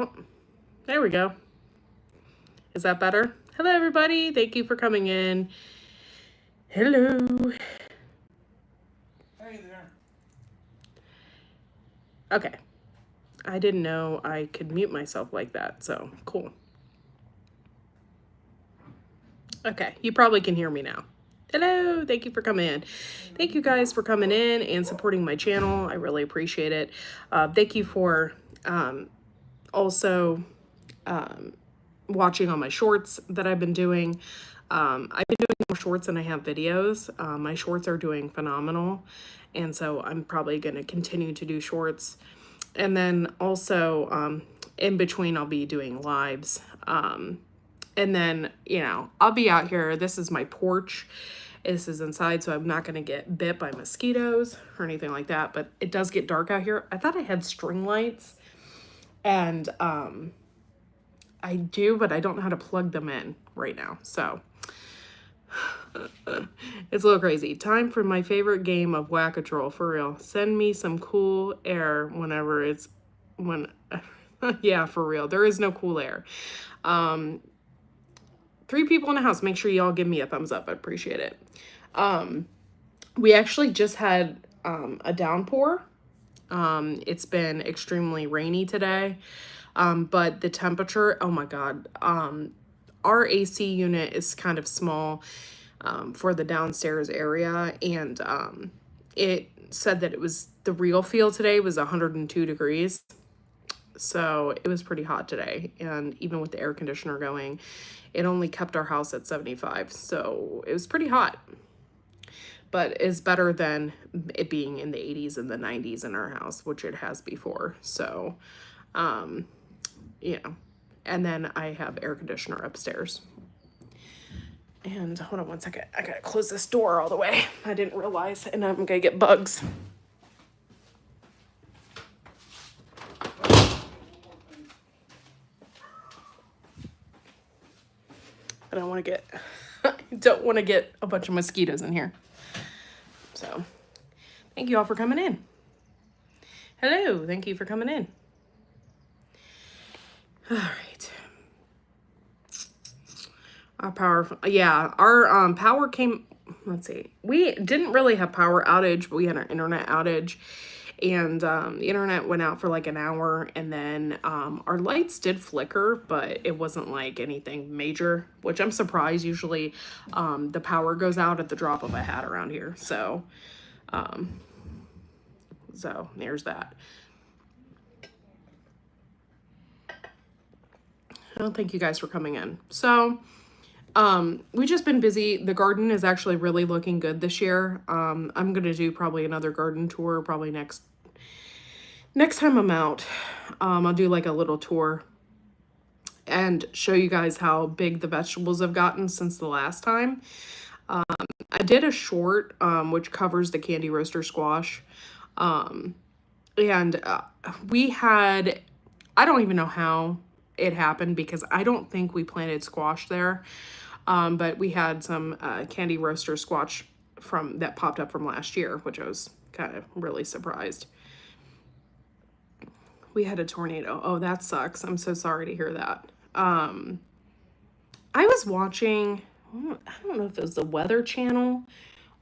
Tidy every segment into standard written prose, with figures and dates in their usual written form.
Oh, there we go. Is that better? Hello, everybody. Thank you for coming in. Hello. Hey there. Okay. I didn't know I could mute myself like that, so cool. Okay, you probably can hear me now. Hello, thank you for coming in. Thank you guys for coming in and supporting my channel. I really appreciate it. Thank you for also watching all my shorts that I've been doing. I've been doing more shorts than I have videos. My shorts are doing phenomenal, and so I'm probably going to continue to do shorts. And then also in between, I'll be doing lives. And then, I'll be out here. This is my porch. This is inside, so I'm not going to get bit by mosquitoes or anything like that. But it does get dark out here. I thought I had string lights, and I do, but I don't know how to plug them in right now. So it's a little crazy. Time for my favorite game of Whack-A-Troll, for real. Send me some cool air whenever it's yeah, for real. There is no cool air. 3 people in the house. Make sure y'all give me a thumbs up. I appreciate it. We actually just had a downpour. It's been extremely rainy today. But the temperature, oh my God. Our AC unit is kind of small for the downstairs area, and it said that it was the real feel today was 102 degrees. So it was pretty hot today, and even with the air conditioner going, it only kept our house at 75. So it was pretty hot, but it's better than it being in the 80s and the 90s in our house, which it has before. So, and then I have air conditioner upstairs. And hold on one second. I gotta close this door all the way. I didn't realize, and I'm gonna get bugs. I don't want to get, I don't want to get a bunch of mosquitoes in here. So, thank you all for coming in. Hello, thank you for coming in. All right. Our power came, let's see. We didn't really have power outage, but we had an internet outage. And the internet went out for like an hour, and then our lights did flicker, but it wasn't like anything major, which I'm surprised. Usually the power goes out at the drop of a hat around here. So there's that. I don't thank you guys for coming in. So we've just been busy. The garden is actually really looking good this year. I'm gonna do probably another garden tour probably next time I'm out. I'll do like a little tour and show you guys how big the vegetables have gotten since the last time. I did a short which covers the candy roaster squash. And we had, I don't even know how it happened because I don't think we planted squash there. But we had some candy roaster squash that popped up from last year, which I was kind of really surprised. We had a tornado. Oh, that sucks. I'm so sorry to hear that. I was watching, I don't know if it was the Weather Channel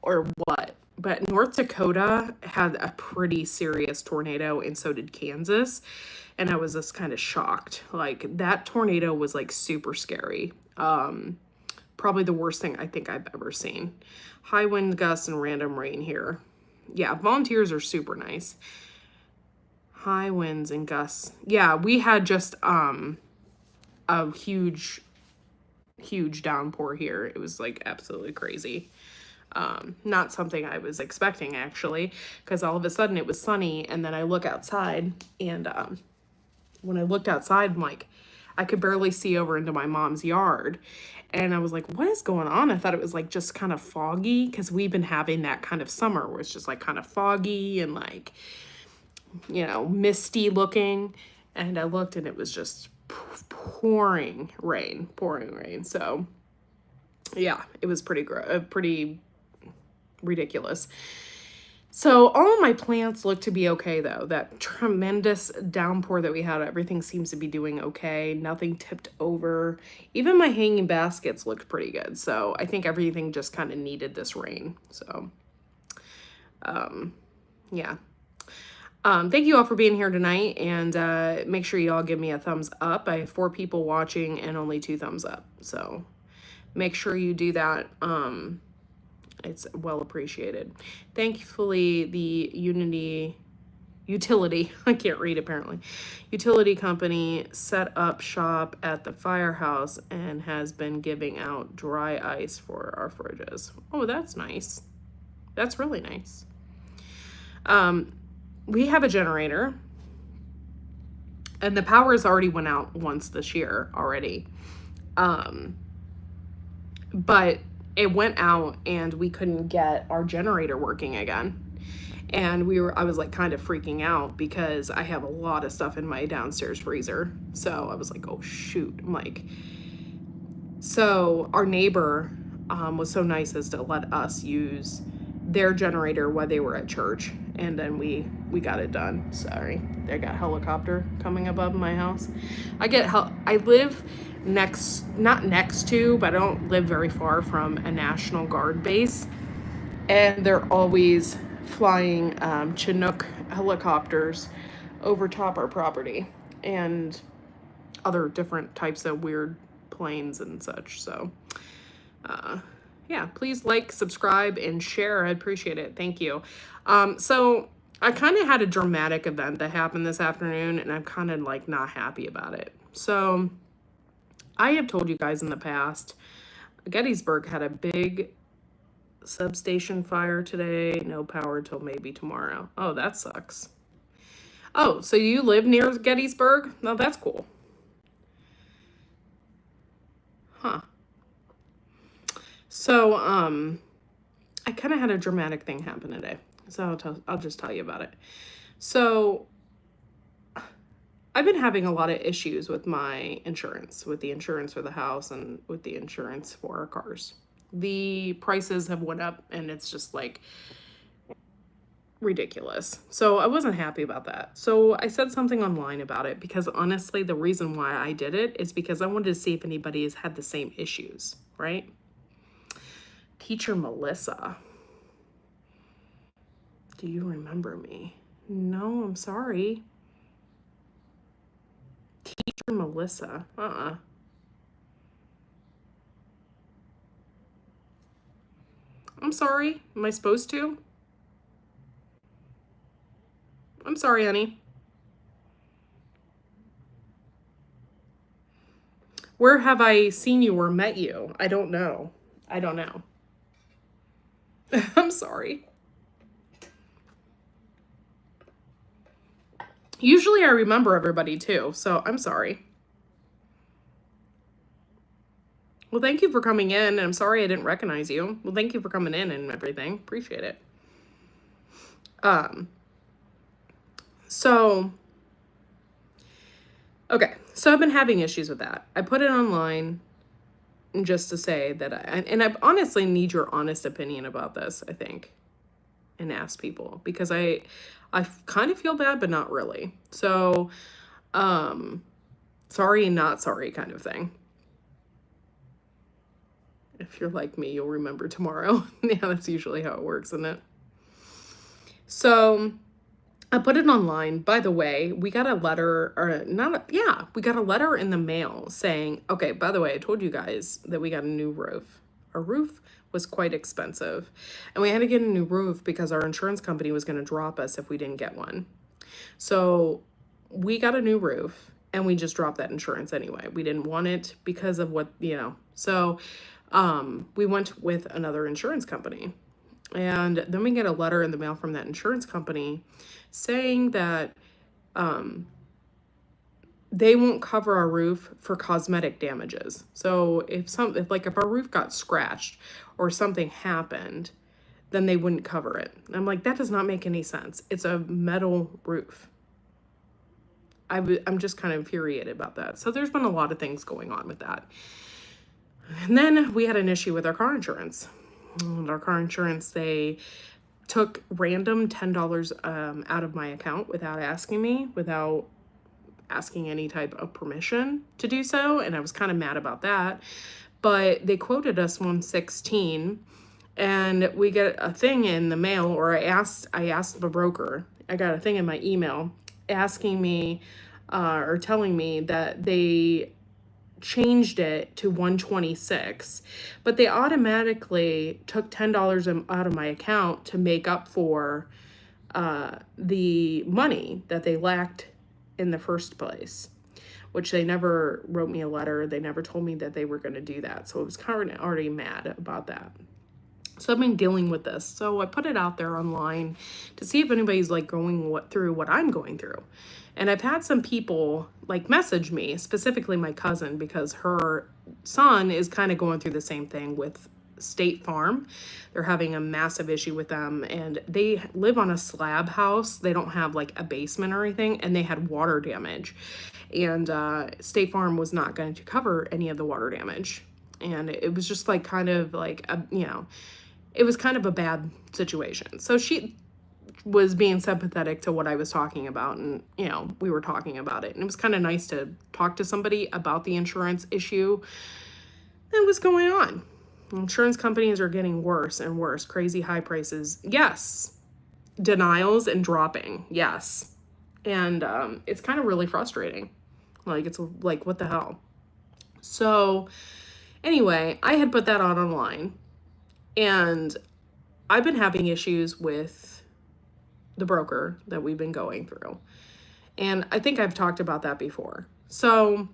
or what, but North Dakota had a pretty serious tornado, and so did Kansas. And I was just kind of shocked. Like, that tornado was like super scary. Probably the worst thing I think I've ever seen. High wind gusts and random rain here. Yeah, volunteers are super nice. High winds and gusts. Yeah, we had just a huge downpour here. It was like absolutely crazy. Not something I was expecting, actually, because all of a sudden it was sunny, and then I look outside, and when I looked outside, I'm like, I could barely see over into my mom's yard. And I was like, what is going on? I thought it was like just kind of foggy, because we've been having that kind of summer where it's just like kind of foggy and like, misty looking. And I looked, and it was just pouring rain. So yeah, it was pretty ridiculous. So all of my plants look to be okay though. That tremendous downpour that we had, everything seems to be doing okay. Nothing tipped over. Even my hanging baskets looked pretty good. So I think everything just kind of needed this rain. So yeah. Thank you all for being here tonight, and make sure you all give me a thumbs up. I have 4 people watching and only 2 thumbs up. So make sure you do that. It's well appreciated. Thankfully, the utility, I can't read apparently, utility company set up shop at the firehouse and has been giving out dry ice for our fridges. Oh, that's nice. That's really nice. We have a generator, and the power has already went out once this year already. But it went out and we couldn't get our generator working again. And I was like kind of freaking out because I have a lot of stuff in my downstairs freezer. So I was like, oh shoot. I'm like, so our neighbor was so nice as to let us use their generator while they were at church, and then we got it done. Sorry, I got a helicopter coming above my house. I live not next to, but I don't live very far from a National Guard base, and they're always flying Chinook helicopters over top our property and other different types of weird planes and such. So yeah, please like, subscribe, and share. I'd appreciate it. Thank you. So I kind of had a dramatic event that happened this afternoon, and I'm kind of like not happy about it. So I have told you guys in the past, Gettysburg had a big substation fire today. No power till maybe tomorrow. Oh, that sucks. Oh, so you live near Gettysburg? No, that's cool. Huh. So, I kind of had a dramatic thing happen today. So I'll just tell you about it. So I've been having a lot of issues with my insurance, with the insurance for the house and with the insurance for our cars. The prices have went up and it's just like ridiculous. So I wasn't happy about that. So I said something online about it because honestly, the reason why I did it is because I wanted to see if anybody has had the same issues, right? Teacher Melissa. Do you remember me? No, I'm sorry. Teacher Melissa. I'm sorry. Am I supposed to? I'm sorry, honey. Where have I seen you or met you? I don't know. I don't know. I'm sorry. Usually I remember everybody too, so I'm sorry. Well, thank you for coming in, and I'm sorry I didn't recognize you. Well, thank you for coming in and everything. Appreciate it. So, okay. So I've been having issues with that. I put it online just to say that I honestly need your honest opinion about this, I think, and ask people, because I kind of feel bad, but not really. So, sorry and not sorry kind of thing. If you're like me, you'll remember tomorrow. Yeah, that's usually how it works, isn't it? So I put it online. By the way, we got a letter, we got a letter in the mail saying, okay, by the way, I told you guys that we got a new roof. Our roof was quite expensive, and we had to get a new roof because our insurance company was going to drop us if we didn't get one. So we got a new roof, and we just dropped that insurance anyway. We didn't want it because of what, so we went with another insurance company. And then we get a letter in the mail from that insurance company saying that they won't cover our roof for cosmetic damages. So if our roof got scratched or something happened, then they wouldn't cover it. And I'm like, that does not make any sense. It's a metal roof. I'm just kind of infuriated about that. So there's been a lot of things going on with that. And then we had an issue with our car insurance. And our car insurance, they took random $10 out of my account without asking me, without asking any type of permission to do so, and I was kind of mad about that. But they quoted us 116, and we get a thing in the mail, or I asked the broker. I got a thing in my email asking me or telling me that they changed it to 126, but they automatically took $10 out of my account to make up for the money that they lacked in the first place, which they never wrote me a letter. They never told me that they were going to do that. So I was kind of already mad about that. So I've been dealing with this. So I put it out there online to see if anybody's like going through what I'm going through. And I've had some people like message me, specifically my cousin, because her son is kind of going through the same thing with State Farm. They're having a massive issue with them, and they live on a slab house. They don't have like a basement or anything, and they had water damage. And State Farm was not going to cover any of the water damage. And it was just like kind of like, it was kind of a bad situation. So she was being sympathetic to what I was talking about, and we were talking about it, and it was kind of nice to talk to somebody about the insurance issue that was going on. Insurance companies are getting worse and worse. Crazy high prices, yes. Denials and dropping, yes. And it's kind of really frustrating. Like, it's like, what the hell? So anyway, I had put that on online, and I've been having issues with the broker that we've been going through. And I think I've talked about that before. So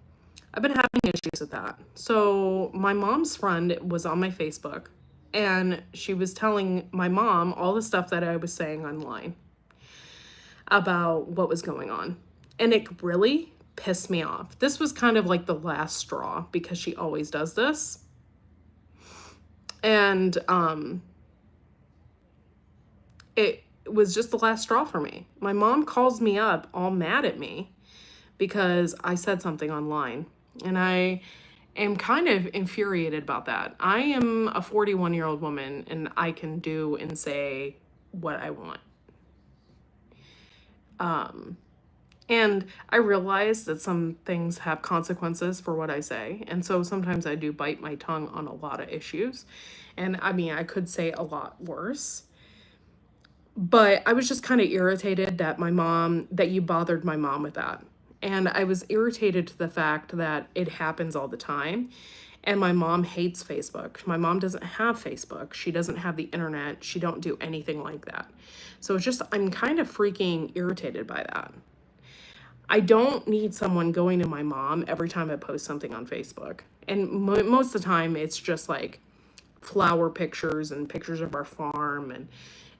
I've been having issues with that. So my mom's friend was on my Facebook, and she was telling my mom all the stuff that I was saying online about what was going on. And it really pissed me off. This was kind of like the last straw, because she always does this. And it was just the last straw for me. My mom calls me up all mad at me because I said something online, and I am kind of infuriated about that. I am a 41-year-old woman, and I can do and say what I want. And I realize that some things have consequences for what I say. And so sometimes I do bite my tongue on a lot of issues. And I mean, I could say a lot worse. But I was just kind of irritated that you bothered my mom with that. And I was irritated to the fact that it happens all the time. And my mom hates Facebook. My mom doesn't have Facebook. She doesn't have the internet. She don't do anything like that. So it's just, I'm kind of freaking irritated by that. I don't need someone going to my mom every time I post something on Facebook. And most of the time, it's just like flower pictures and pictures of our farm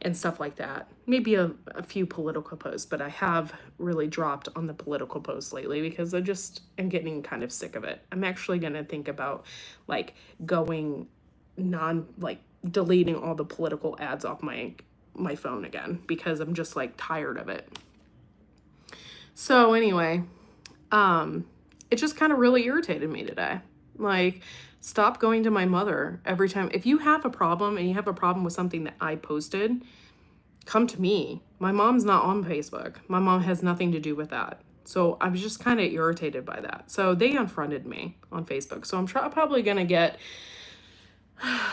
and stuff like that. Maybe a few political posts, but I have really dropped on the political posts lately because I just am getting kind of sick of it. I'm actually going to think about like going deleting all the political ads off my phone again, because I'm just like tired of it. So anyway, it just kind of really irritated me today. Like, stop going to my mother every time. If you have a problem and you have a problem with something that I posted, come to me. My mom's not on Facebook. My mom has nothing to do with that. So I was just kind of irritated by that. So they unfriended me on Facebook. So I'm probably going to get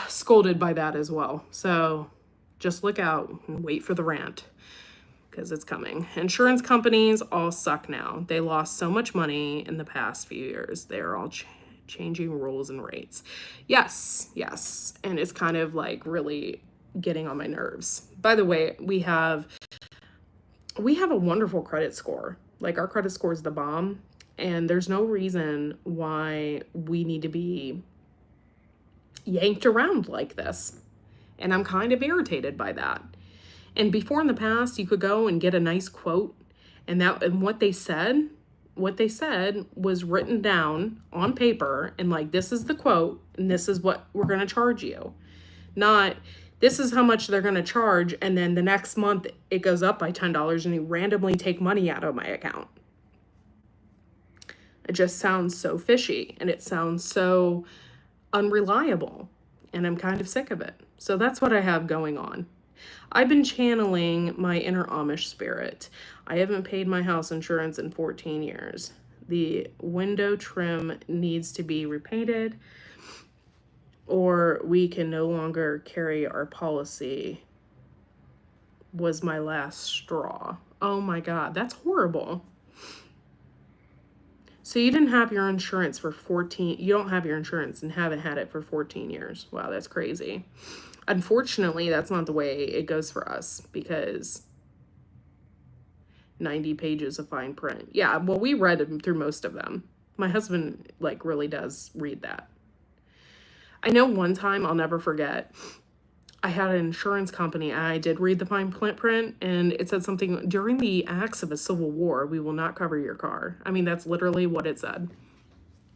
scolded by that as well. So just look out and wait for the rant, because it's coming. Insurance companies all suck now. They lost so much money in the past few years. They're all changing rules and rates. Yes. And it's kind of like really getting on my nerves. By the way, we have a wonderful credit score. Like, our credit score is the bomb, and there's no reason why we need to be yanked around like this. And I'm kind of irritated by that. And before, in the past, you could go and get a nice quote, and what they said was written down on paper, and like, this is the quote and this is what we're going to charge you. Not, this is how much they're going to charge, and then the next month it goes up by $10 and you randomly take money out of my account. It just sounds so fishy, and it sounds so unreliable, and I'm kind of sick of it. So that's what I have going on. I've been channeling my inner Amish spirit. I haven't paid my house insurance in 14 years. The window trim needs to be repainted, or we can no longer carry our policy. Was my last straw. Oh my God, that's horrible. So you didn't have your insurance for 14, you don't have your insurance and haven't had it for 14 years. Wow, that's crazy. Unfortunately, that's not the way it goes for us, because 90 pages of fine print. Yeah, well, we read through most of them. My husband like really does read that. I know one time, I'll never forget, I had an insurance company. I did read the fine print, and it said something, during the acts of a civil war, we will not cover your car. I mean, that's literally what it said.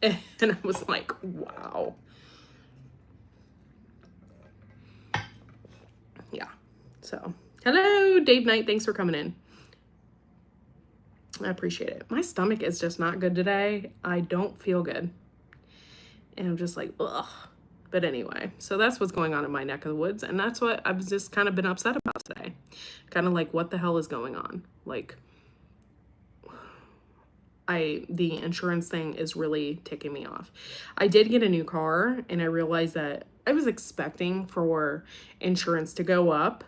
And I was like, wow. Yeah. So, hello, Dave Knight. Thanks for coming in. I appreciate it. My stomach is just not good today. I don't feel good. And I'm just like, ugh. But anyway, so that's what's going on in my neck of the woods. And that's what I've just kind of been upset about today. Kind of like, what the hell is going on? Like, the insurance thing is really ticking me off. I did get a new car, and I realized that I was expecting for insurance to go up,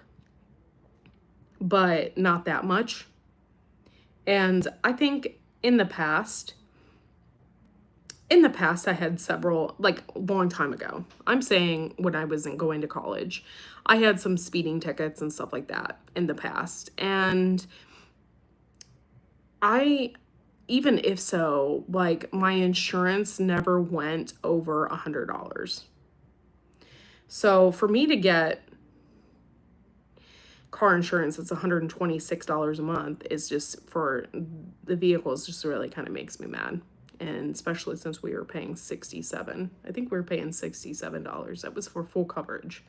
but not that much. And I think in the past I had several, like a long time ago, I'm saying when I wasn't going to college, I had some speeding tickets and stuff like that in the past. And even if so, like, my insurance never went over $100. So for me to get car insurance that's $126 a month is just, for the vehicles, just really kind of makes me mad. And especially since we were paying $67. I think we were paying $67. That was for full coverage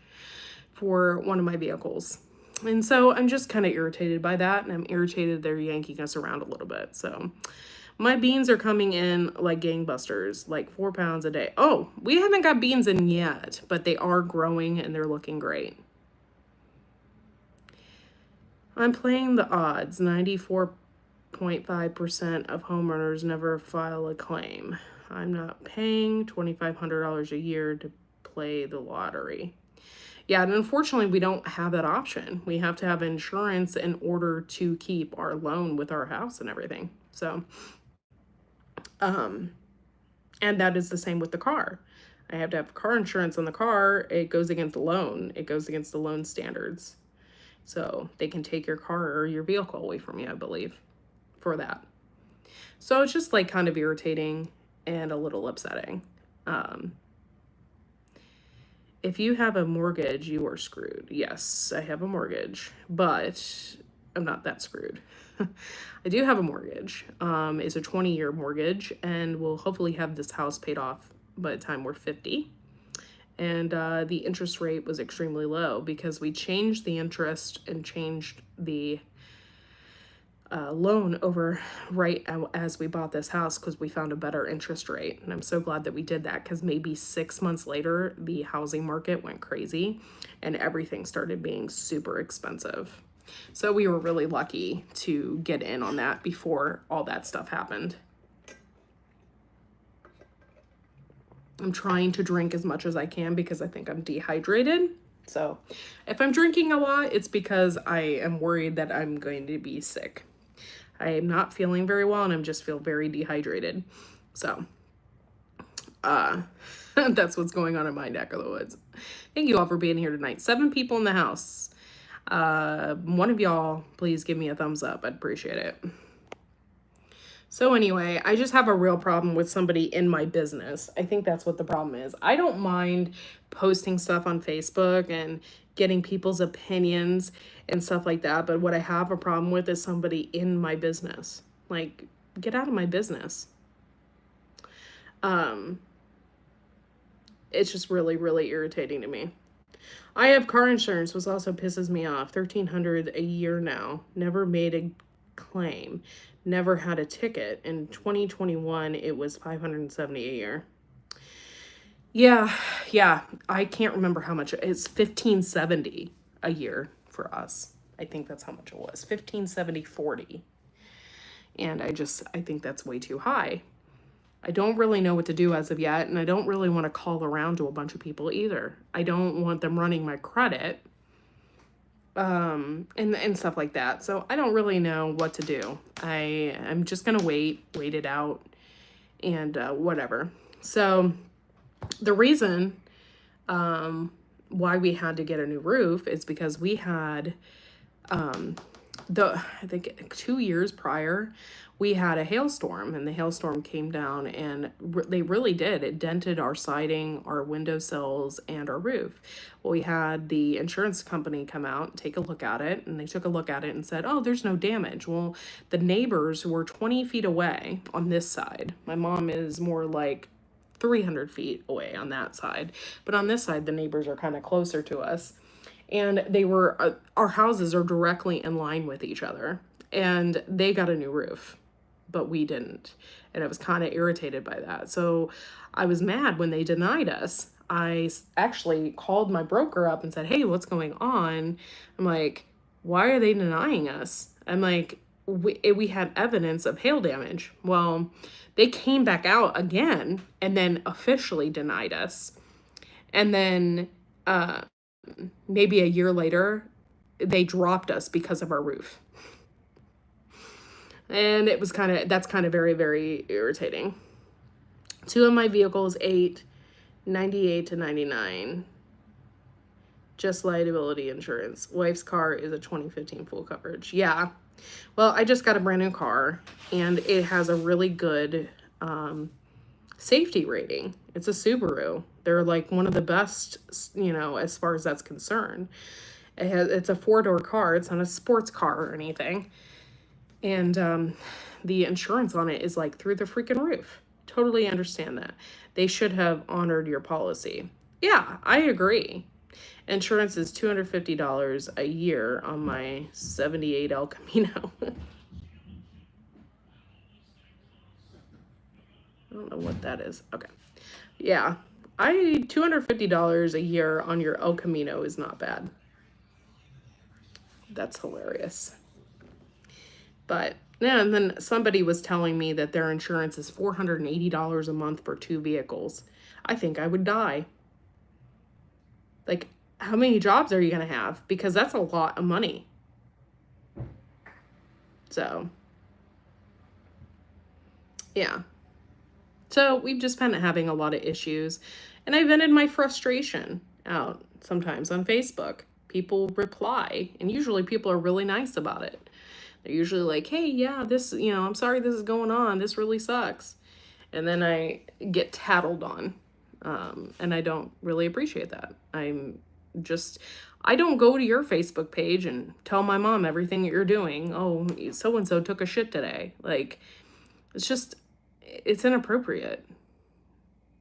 for one of my vehicles. And so I'm just kind of irritated by that. And I'm irritated they're yanking us around a little bit. So my beans are coming in like gangbusters, like 4 pounds a day. Oh, we haven't got beans in yet, but they are growing and they're looking great. I'm playing the odds. 94.5% of homeowners never file a claim. I'm not paying $2,500 a year to play the lottery. Yeah, and unfortunately, we don't have that option. We have to have insurance in order to keep our loan with our house and everything. So, and that is the same with the car. I have to have car insurance on the car. It goes against the loan. It goes against the loan standards. So they can take your car or your vehicle away from you, I believe, for that. So it's just like kind of irritating and a little upsetting. If you have a mortgage, you are screwed. Yes, I have a mortgage, but I'm not that screwed. I do have a mortgage. It's a 20-year mortgage, and we'll hopefully have this house paid off by the time we're 50. And the interest rate was extremely low because we changed the interest and changed the loan over right as we bought this house, because we found a better interest rate. And I'm so glad that we did that, because maybe 6 months later, the housing market went crazy and everything started being super expensive. So we were really lucky to get in on that before all that stuff happened. I'm trying to drink as much as I can because I think I'm dehydrated. So if I'm drinking a lot, it's because I am worried that I'm going to be sick. I am not feeling very well, and I just feel very dehydrated. So that's what's going on in my neck of the woods. Thank you all for being here tonight. 7 people in the house. One of y'all, please give me a thumbs up. I'd appreciate it. So anyway, I just have a real problem with somebody in my business. I think that's what the problem is. I don't mind posting stuff on Facebook and getting people's opinions and stuff like that. But what I have a problem with is somebody in my business. Like, get out of my business. It's just really, really irritating to me. I have car insurance, which also pisses me off. $1,300 a year now. Never made a claim. Never had a ticket. In 2021, it was $570 a year. Yeah, I can't remember how much. It's $1,570 a year for us. I think that's how much it was. 1570.40. And I think that's way too high. I don't really know what to do as of yet, and I don't really want to call around to a bunch of people either. I don't want them running my credit, and stuff like that. So I don't really know what to do. I'm just gonna wait it out, and whatever. So the reason why we had to get a new roof is because we had I think 2 years prior, we had a hailstorm, and the hailstorm came down, and they really did. It dented our siding, our windowsills, and our roof. Well, we had the insurance company come out, take a look at it, and they took a look at it and said, oh, there's no damage. Well, the neighbors were 20 feet away on this side. My mom is more like 300 feet away on that side. But on this side, the neighbors are kind of closer to us. And they were, our houses are directly in line with each other. And they got a new roof, but we didn't. And I was kind of irritated by that. So I was mad when they denied us. I actually called my broker up and said, hey, what's going on? I'm like, why are they denying us? I'm like, we had evidence of hail damage. Well, they came back out again and then officially denied us. And then maybe a year later, they dropped us because of our roof. And it was that's kind of very, very irritating. 2 of my vehicles, 98 to 99. Just liability insurance. Wife's car is a 2015 full coverage. Yeah. Well, I just got a brand new car, and it has a really good safety rating. It's a Subaru. They're like one of the best, as far as that's concerned. It's a 4-door car. It's not a sports car or anything. And the insurance on it is like through the freaking roof. Totally understand that. They should have honored your policy. Yeah, I agree. Insurance is $250 a year on my 78 El Camino. I don't know what that is. Okay. Yeah. $250 a year on your El Camino is not bad. That's hilarious. But yeah, and then somebody was telling me that their insurance is $480 a month for 2 vehicles. I think I would die. Like, how many jobs are you going to have? Because that's a lot of money. So, yeah. So we've just been having a lot of issues. And I vented my frustration out sometimes on Facebook. People reply, and usually people are really nice about it. They're usually like, hey, yeah, this, I'm sorry this is going on. This really sucks. And then I get tattled on. And I don't really appreciate that. I don't go to your Facebook page and tell my mom everything that you're doing. Oh, so-and-so took a shit today. Like, it's inappropriate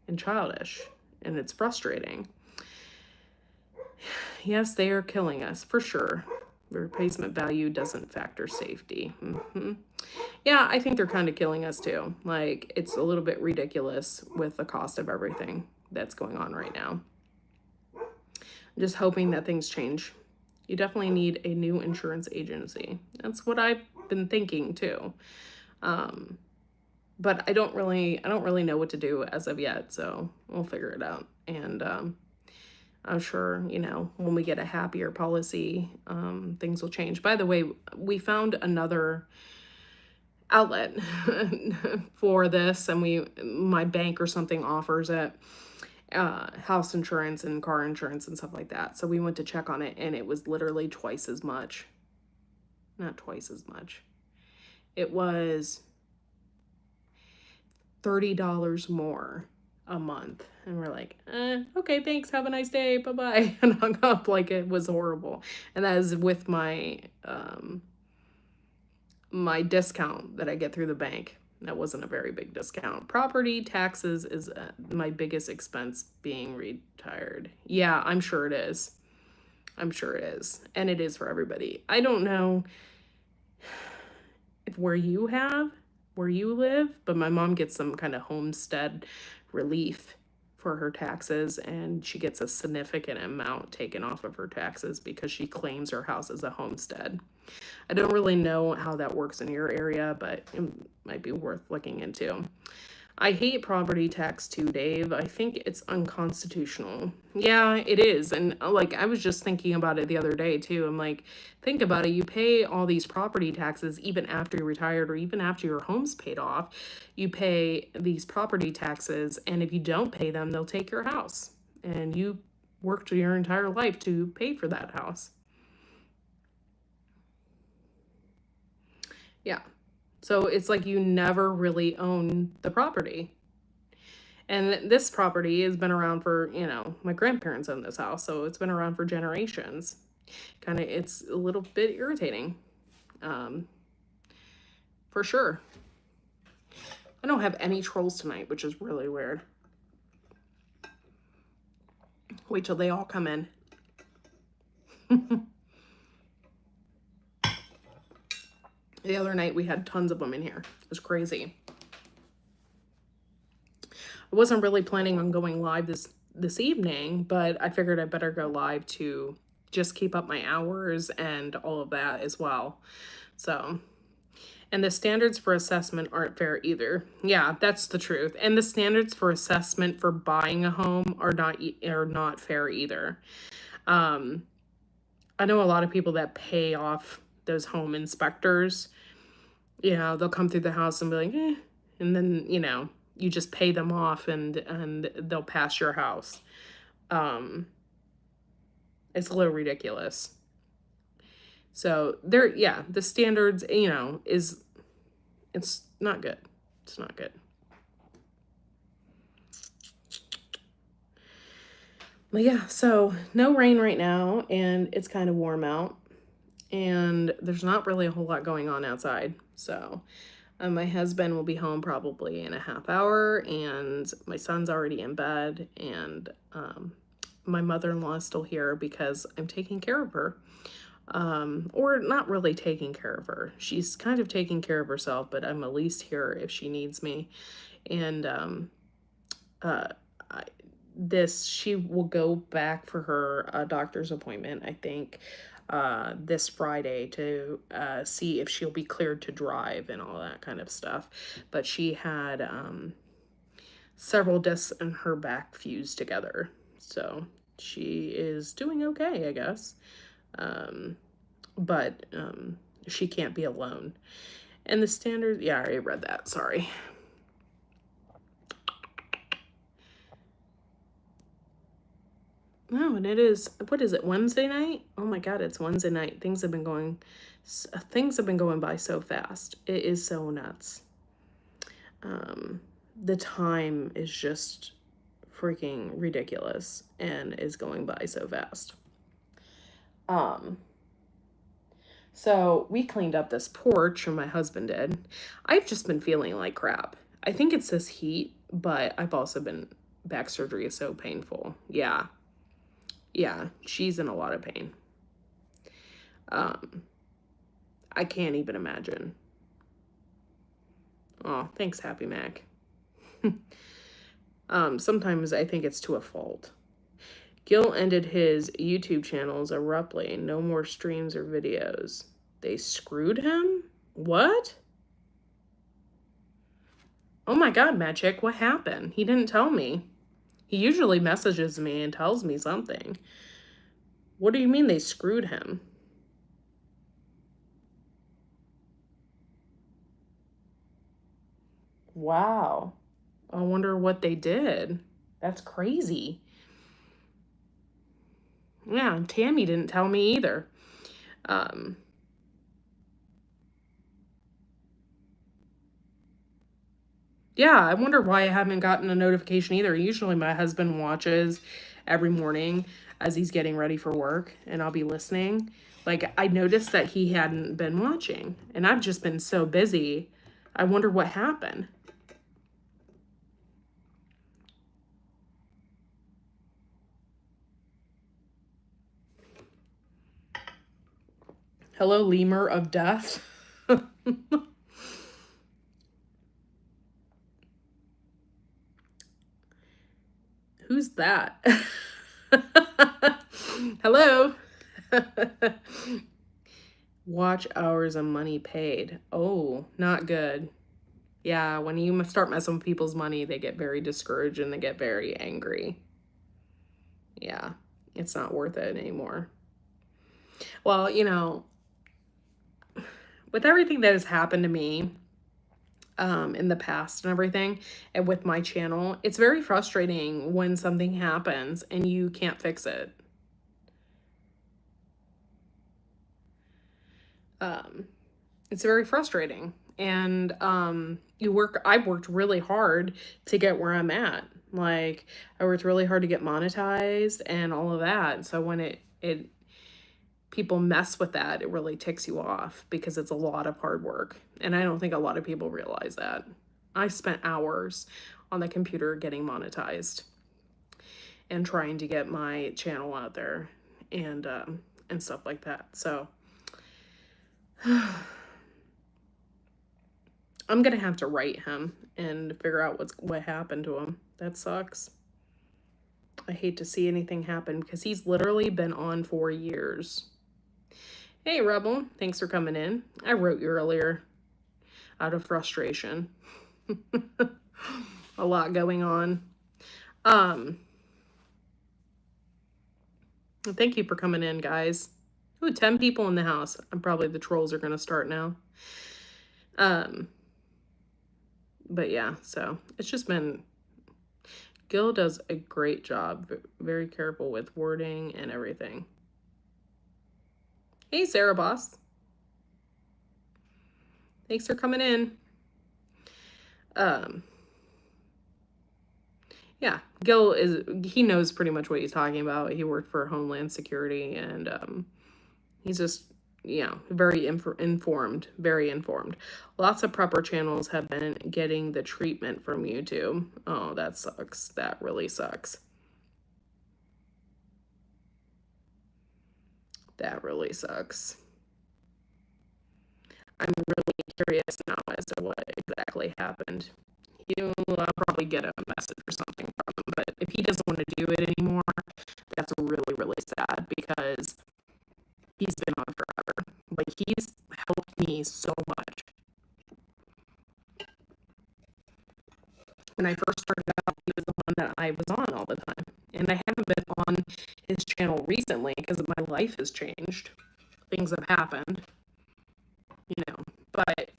and childish, and it's frustrating. Yes, they are killing us, for sure. The replacement value doesn't factor safety. Yeah, I think they're kind of killing us too. Like, it's a little bit ridiculous with the cost of everything that's going on right now. I'm just hoping that things change. You definitely need a new insurance agency. That's what I've been thinking too. But I don't really know what to do as of yet, so we'll figure it out. And I'm sure, when we get a happier policy, things will change. By the way, we found another outlet for this, and my bank or something offers it, house insurance and car insurance and stuff like that. So we went to check on it, and it was literally twice as much. Not twice as much. It was $30 more a month. And we're like, okay, thanks, have a nice day, bye-bye. And hung up like it was horrible. And that is with my my discount that I get through the bank. That wasn't a very big discount. Property taxes is my biggest expense being retired. Yeah, I'm sure it is. I'm sure it is. And it is for everybody. I don't know if where you live, but my mom gets some kind of homestead relief for her taxes, and she gets a significant amount taken off of her taxes because she claims her house as a homestead. I don't really know how that works in your area, but it might be worth looking into. I hate property tax too, Dave. I think it's unconstitutional. Yeah, it is. And like, I was just thinking about it the other day too. I'm like, think about it. You pay all these property taxes even after you're retired or even after your home's paid off. You pay these property taxes, and if you don't pay them, they'll take your house. And you worked your entire life to pay for that house. Yeah. So it's like you never really own the property. And this property has been around for, my grandparents own this house, so it's been around for generations. It's a little bit irritating, for sure. I don't have any trolls tonight, which is really weird. Wait till they all come in. The other night we had tons of them in here. It was crazy. I wasn't really planning on going live this evening, but I figured I better go live to just keep up my hours and all of that as well. So, and the standards for assessment aren't fair either. Yeah, that's the truth. And the standards for assessment for buying a home are not fair either. I know a lot of people that pay off those home inspectors. They'll come through the house and be like, and then, you just pay them off and they'll pass your house. It's a little ridiculous. So the standards, it's not good. It's not good. But yeah, so no rain right now, and it's kind of warm out, and there's not really a whole lot going on outside. So my husband will be home probably in a half hour, and my son's already in bed, and my mother-in-law is still here because I'm taking care of her. Or not really taking care of her. She's kind of taking care of herself, but I'm at least here if she needs me. And she will go back for her doctor's appointment, I think, this Friday to see if she'll be cleared to drive and all that kind of stuff. But she had several discs in her back fused together, so she is doing okay, I guess. But she can't be alone. And the standard, yeah, I already read that, sorry. No, and it is, what is it, Wednesday night? Oh my God, it's Wednesday night. Things have been going by so fast. It is so nuts. The time is just freaking ridiculous and is going by so fast. So we cleaned up this porch, or my husband did. I've just been feeling like crap. I think it's this heat, but I've also been, back surgery is so painful. Yeah, she's in a lot of pain. I can't even imagine. Oh, thanks, Happy Mac. Sometimes I think it's to a fault. Gil ended his YouTube channels abruptly. No more streams or videos. They screwed him? What? Oh my God, Magic, what happened? He didn't tell me. He usually messages me and tells me something. What do you mean they screwed him? Wow. I wonder what they did. That's crazy. Yeah, Tammy didn't tell me either. Yeah, I wonder why I haven't gotten a notification either. Usually my husband watches every morning as he's getting ready for work, and I'll be listening. Like, I noticed that he hadn't been watching, and I've just been so busy. I wonder what happened. Hello, lemur of death. Who's that? Hello? Watch hours and money paid. Oh, not good. Yeah, when you start messing with people's money, they get very discouraged and they get very angry. Yeah, it's not worth it anymore. Well, you know, with everything that has happened to me in the past and everything, and with my channel, it's very frustrating when something happens and you can't fix it. It's very frustrating. And I've worked really hard to get where I'm at. Like, I worked really hard to get monetized and all of that. So when it people mess with that, it really ticks you off because it's a lot of hard work. And I don't think a lot of people realize that. I spent hours on the computer getting monetized and trying to get my channel out there and stuff like that. So I'm gonna have to write him and figure out what happened to him. That sucks. I hate to see anything happen because he's literally been on for years. Hey, Rebel, thanks for coming in. I wrote you earlier out of frustration. A lot going on. Thank you for coming in, guys. Ooh, 10 people in the house. I'm probably the trolls are gonna start now. But yeah, so it's just been, Gil does a great job, very careful with wording and everything. Hey, Sarah Boss. Thanks for coming in. Yeah, Gil he knows pretty much what he's talking about. He worked for Homeland Security and he's just, very informed, very informed. Lots of prepper channels have been getting the treatment from YouTube. Oh, that sucks. That really sucks. That really sucks. I'm really curious now as to what exactly happened. I'll probably get a message or something from him, but if he doesn't want to do it anymore, that's really, really sad because he's been on forever. Like, he's helped me so much. When I first started out, he was the one that I was on all the time. And I haven't been on his channel recently because my life has changed. Things have happened, but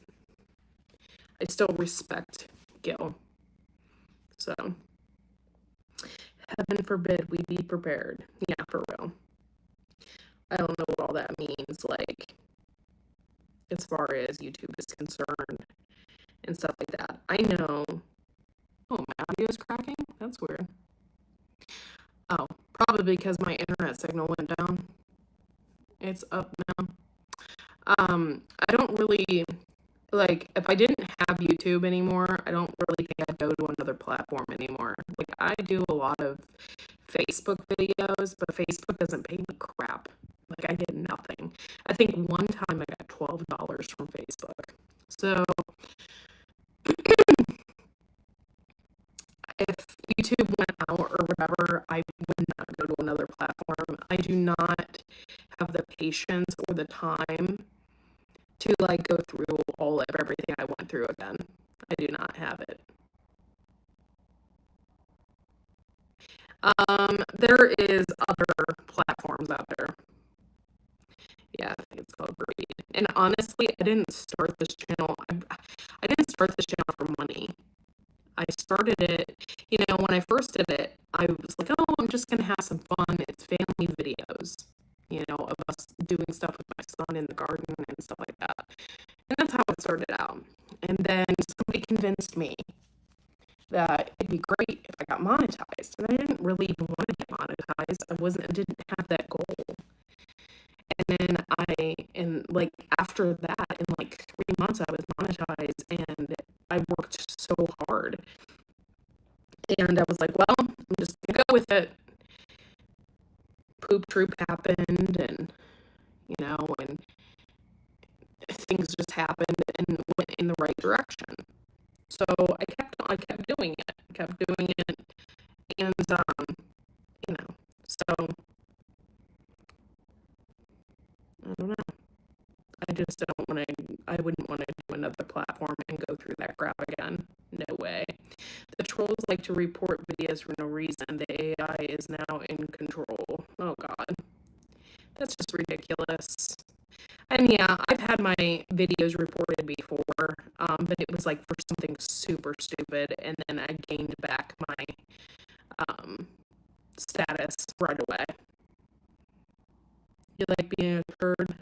I still respect Gil. So, heaven forbid we be prepared. Yeah, for real. I don't know what all that means, like, as far as YouTube is concerned and stuff like that. I know. Oh, my audio is cracking? That's weird. Oh, probably because my internet signal went down. It's up now. I don't really, like, if I didn't have YouTube anymore, I don't really think I'd go to another platform anymore. Like, I do a lot of Facebook videos, but Facebook doesn't pay me crap. Like, I get nothing. I think one time I got $12 from Facebook. So, if YouTube went out or whatever, I would not go to another platform. I do not have the patience or the time to, like, go through all of everything I went through again. I do not have it. There is other platforms out there. Yeah, I think it's called Greed. And honestly, I didn't start this channel. I didn't start this channel for money. I started it, when I first did it, I was like, oh, I'm just going to have some fun. It's family videos, of us doing stuff with my son in the garden and stuff like that. And that's how it started out. And then somebody convinced me that it'd be great if I got monetized. And I didn't really even want to get monetized. I didn't have that goal. And then after that, in like 3 months, I was monetized and I worked so hard. And I was like, well, I'm just gonna go with it. Poop Troop happened and and things just happened and went in the right direction. So I kept doing it, and The trolls like to report videos for no reason. The AI is now in control. Oh God, that's just ridiculous. And yeah, I've had my videos reported before, but it was like for something super stupid, and then I gained back my status right away. You like being a turd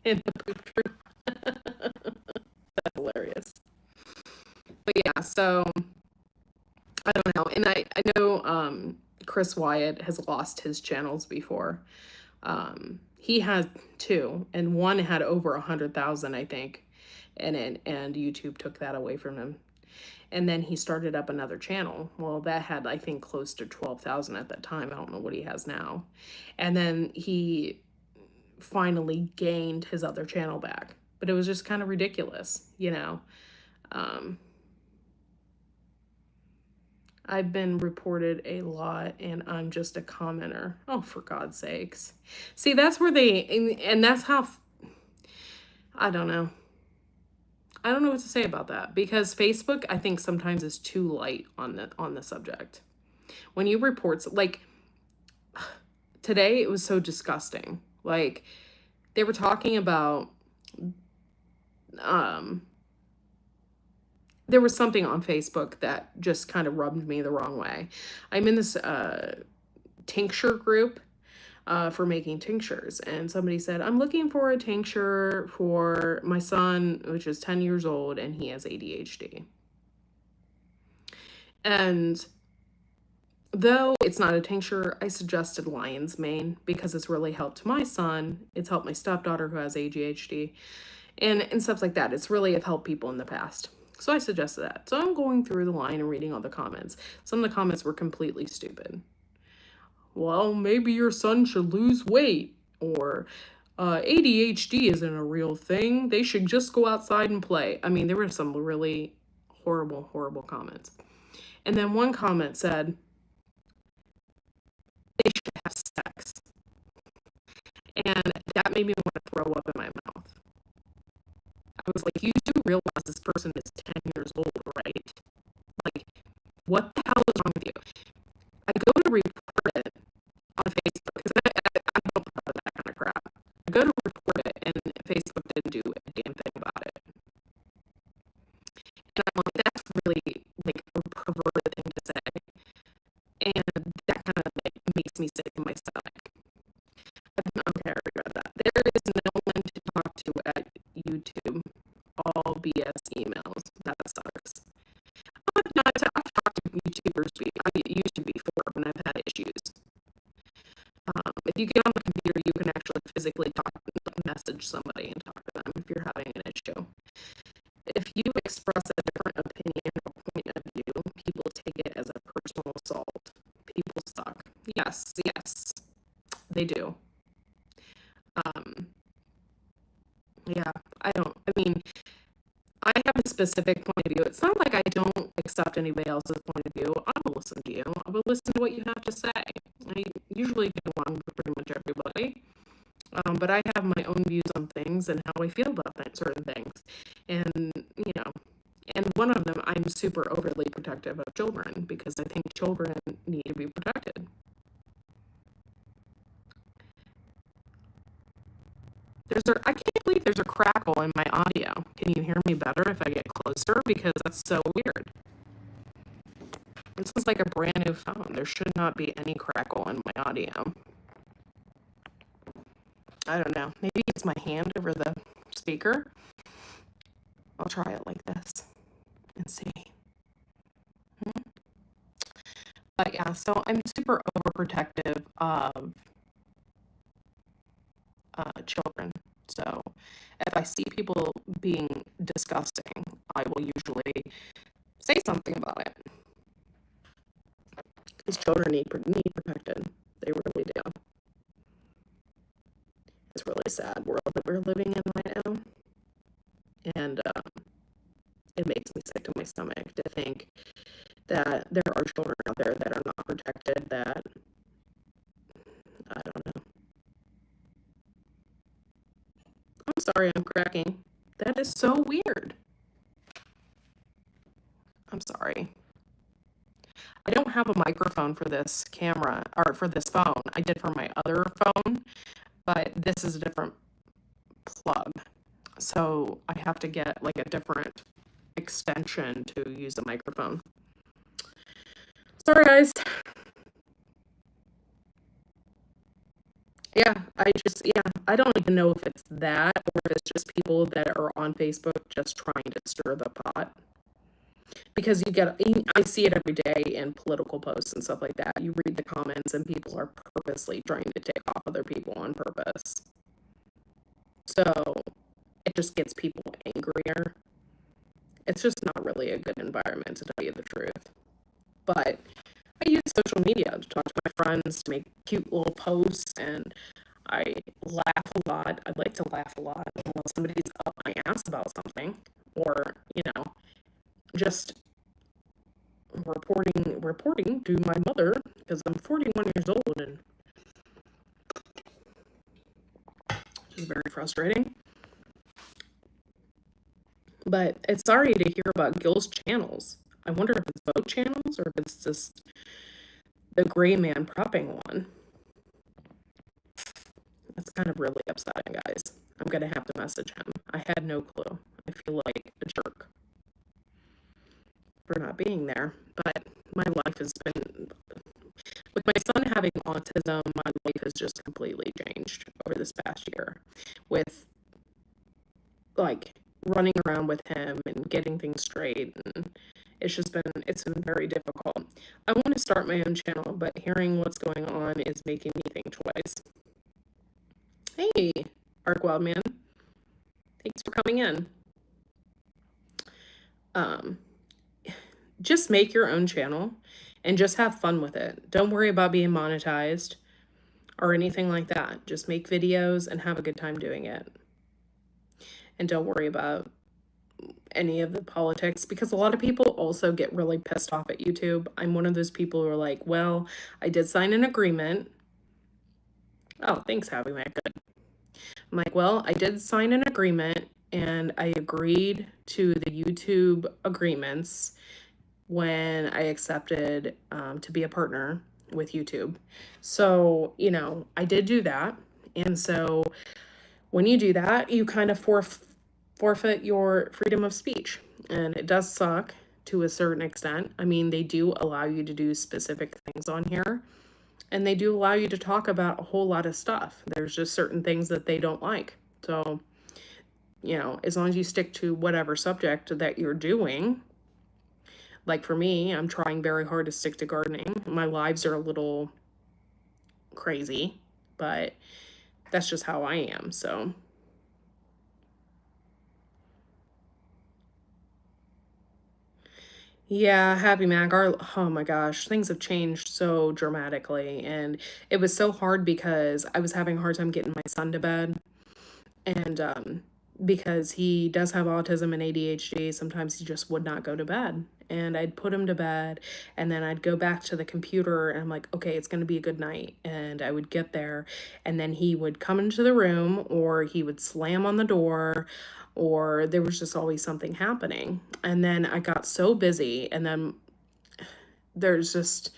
in the poop troop? That's hilarious. But yeah, so I don't know. And I know Chris Wyatt has lost his channels before. He had two, and one had over 100,000, I think, and YouTube took that away from him. And then he started up another channel. Well, that had, I think, close to 12,000 at that time. I don't know what he has now. And then he finally gained his other channel back. But it was just kind of ridiculous, you know. I've been reported a lot, and I'm just a commenter. Oh, for God's sakes. See, that's where and that's how, I don't know. I don't know what to say about that, because Facebook, I think, sometimes is too light on the subject. When you report, like, today, it was so disgusting. Like, they were talking about, there was something on Facebook that just kind of rubbed me the wrong way. I'm in this tincture group for making tinctures, and somebody said, I'm looking for a tincture for my son, which is 10 years old, and he has ADHD. And though it's not a tincture, I suggested lion's mane because it's really helped my son. It's helped my stepdaughter who has ADHD and stuff like that. It's really helped people in the past. So I suggested that. So I'm going through the line and reading all the comments. Some of the comments were completely stupid. Well, maybe your son should lose weight, or ADHD isn't a real thing. They should just go outside and play. I mean, there were some really horrible, horrible comments. And then one comment said, they should have sex. And that made me want to throw up in my mouth. I was like, you do realize this person is 10 years old, right? Like, what the hell is wrong with you? I go to report it on Facebook, because I don't put up with that kind of crap. I go to report it, and Facebook didn't do a damn thing about it. And I'm like, that's really, like, a perverted thing to say. And that kind of makes me sick in my stomach. Okay, I regret that. There is no one to talk to at YouTube. All BS emails. That sucks. I've talked to YouTubers. I used to before when I've had issues. If you get on the computer, you can actually physically message somebody and talk to them if you're having an issue. If you express a different opinion or point of view, people take it as a personal assault. People suck. Yes, they do. Yeah, I mean, I have a specific point of view. It's not like I don't accept anybody else's point of view. I will listen to you. I will listen to what you have to say. I usually get along with pretty much everybody. But I have my own views on things and how I feel about certain things. And, you know, and one of them, I'm super overly protective of children because I think children need to be protected. I can't believe there's a crackle in my audio. Can you hear me better if I get closer? Because that's so weird. This is like a brand new phone. There should not be any crackle in my audio. I don't know. Maybe it's my hand over the speaker. I'll try it like this and see. But yeah, so I'm super overprotective of children. So if I see people being disgusting, I will usually say something about it. Because children need protected. They really do. It's a really sad world that we're living in right now. And it makes me sick to my stomach to think that there are children out there that are not protected, that, I don't know. I'm sorry I'm cracking. That is so weird. I'm sorry. I don't have a microphone for this camera or for this phone. I did for my other phone, but this is a different plug. So I have to get like a different extension to use the microphone. Sorry, guys. Yeah, I don't even know if it's that or if it's just people that are on Facebook just trying to stir the pot. Because I see it every day in political posts and stuff like that. You read the comments and people are purposely trying to take off other people on purpose. So it just gets people angrier. It's just not really a good environment, to tell you the truth. But I use social media to talk to my friends, to make cute little posts, and I laugh a lot. I like to laugh a lot when somebody's up my ass about something, or, just reporting to my mother, because I'm 41 years old, and it's very frustrating. But it's sorry to hear about Gil's channels. I wonder if it's both channels or if it's just the gray man prepping one. That's kind of really upsetting, guys. I'm gonna have to message him. I had no clue. I feel like a jerk for not being there. But my life has been, with my son having autism, my life has just completely changed over this past year. With like running around with him and getting things straight, and it's been very difficult. I want to start my own channel, but hearing what's going on is making me think twice. Hey, Ark Wildman, thanks for coming in. Just make your own channel and just have fun with it. Don't worry about being monetized or anything like that. Just make videos and have a good time doing it. And don't worry about any of the politics, because a lot of people also get really pissed off at YouTube. I'm one of those people who are like, well, I did sign an agreement. Oh, thanks, Happy Mac. Good. I'm like, well, I did sign an agreement and I agreed to the YouTube agreements when I accepted to be a partner with YouTube. So, I did do that. And so when you do that, you kind of forfeit your freedom of speech. And it does suck to a certain extent. I mean, they do allow you to do specific things on here, and they do allow you to talk about a whole lot of stuff. There's just certain things that they don't like. So, as long as you stick to whatever subject that you're doing, like for me, I'm trying very hard to stick to gardening. My lives are a little crazy, but that's just how I am. So, yeah, Happy Mac, oh my gosh, things have changed so dramatically. And it was so hard because I was having a hard time getting my son to bed. And because he does have autism and ADHD, sometimes he just would not go to bed. And I'd put him to bed, and then I'd go back to the computer, and I'm like, okay, it's going to be a good night. And I would get there, and then he would come into the room, or he would slam on the door, or there was just always something happening. And then I got so busy, and then there's just,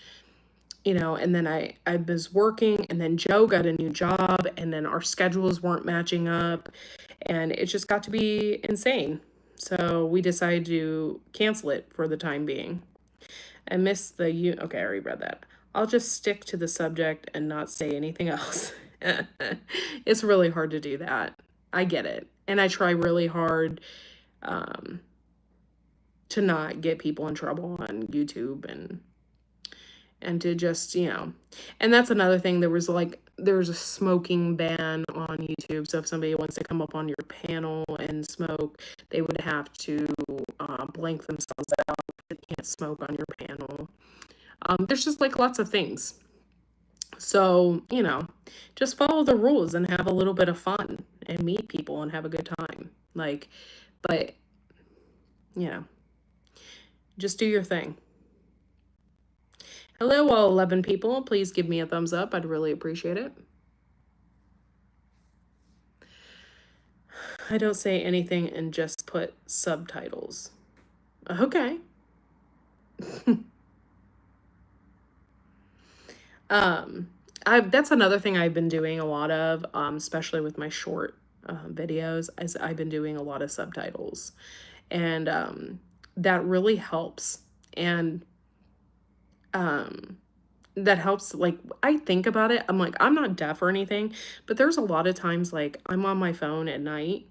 and then I was working, and then Joe got a new job, and then our schedules weren't matching up, and it just got to be insane. So we decided to cancel it for the time being. I missed okay, I already read that. I'll just stick to the subject and not say anything else. It's really hard to do that. I get it. And I try really hard to not get people in trouble on YouTube, and to just, and that's another thing. There's a smoking ban on YouTube. So if somebody wants to come up on your panel and smoke, they would have to blank themselves out. They can't smoke on your panel. There's just like lots of things. So, just follow the rules and have a little bit of fun and meet people and have a good time. But, just do your thing. Hello, all 11 people. Please give me a thumbs up. I'd really appreciate it. I don't say anything and just put subtitles. Okay. That's another thing I've been doing a lot of, especially with my short videos, is I've been doing a lot of subtitles, and that really helps. And that helps. Like, I think about it, I'm like, I'm not deaf or anything, but there's a lot of times like I'm on my phone at night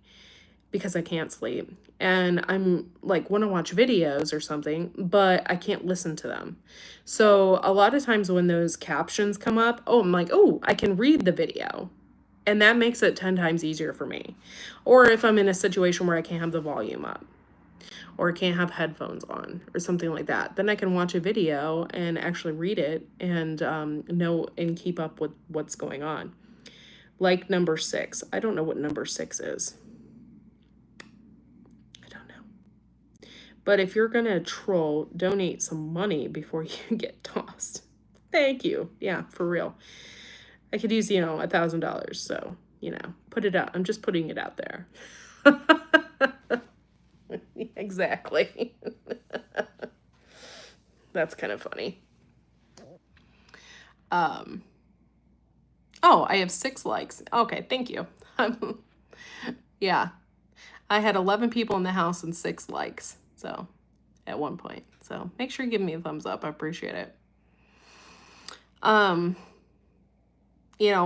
because I can't sleep. And I'm like, want to watch videos or something, but I can't listen to them. So a lot of times when those captions come up, oh, I'm like, oh, I can read the video. And that makes it 10 times easier for me. Or if I'm in a situation where I can't have the volume up or can't have headphones on or something like that, then I can watch a video and actually read it and know and keep up with what's going on. Like number 6. I don't know what number 6 is. I don't know. But if you're going to troll, donate some money before you get tossed. Thank you. Yeah, for real. I could use, $1,000. So, put it out. I'm just putting it out there. Exactly. That's kind of funny. Oh, I have 6 likes. Okay, thank you. Yeah. I had 11 people in the house and 6 likes. So, at one point. So, make sure you give me a thumbs up. I appreciate it.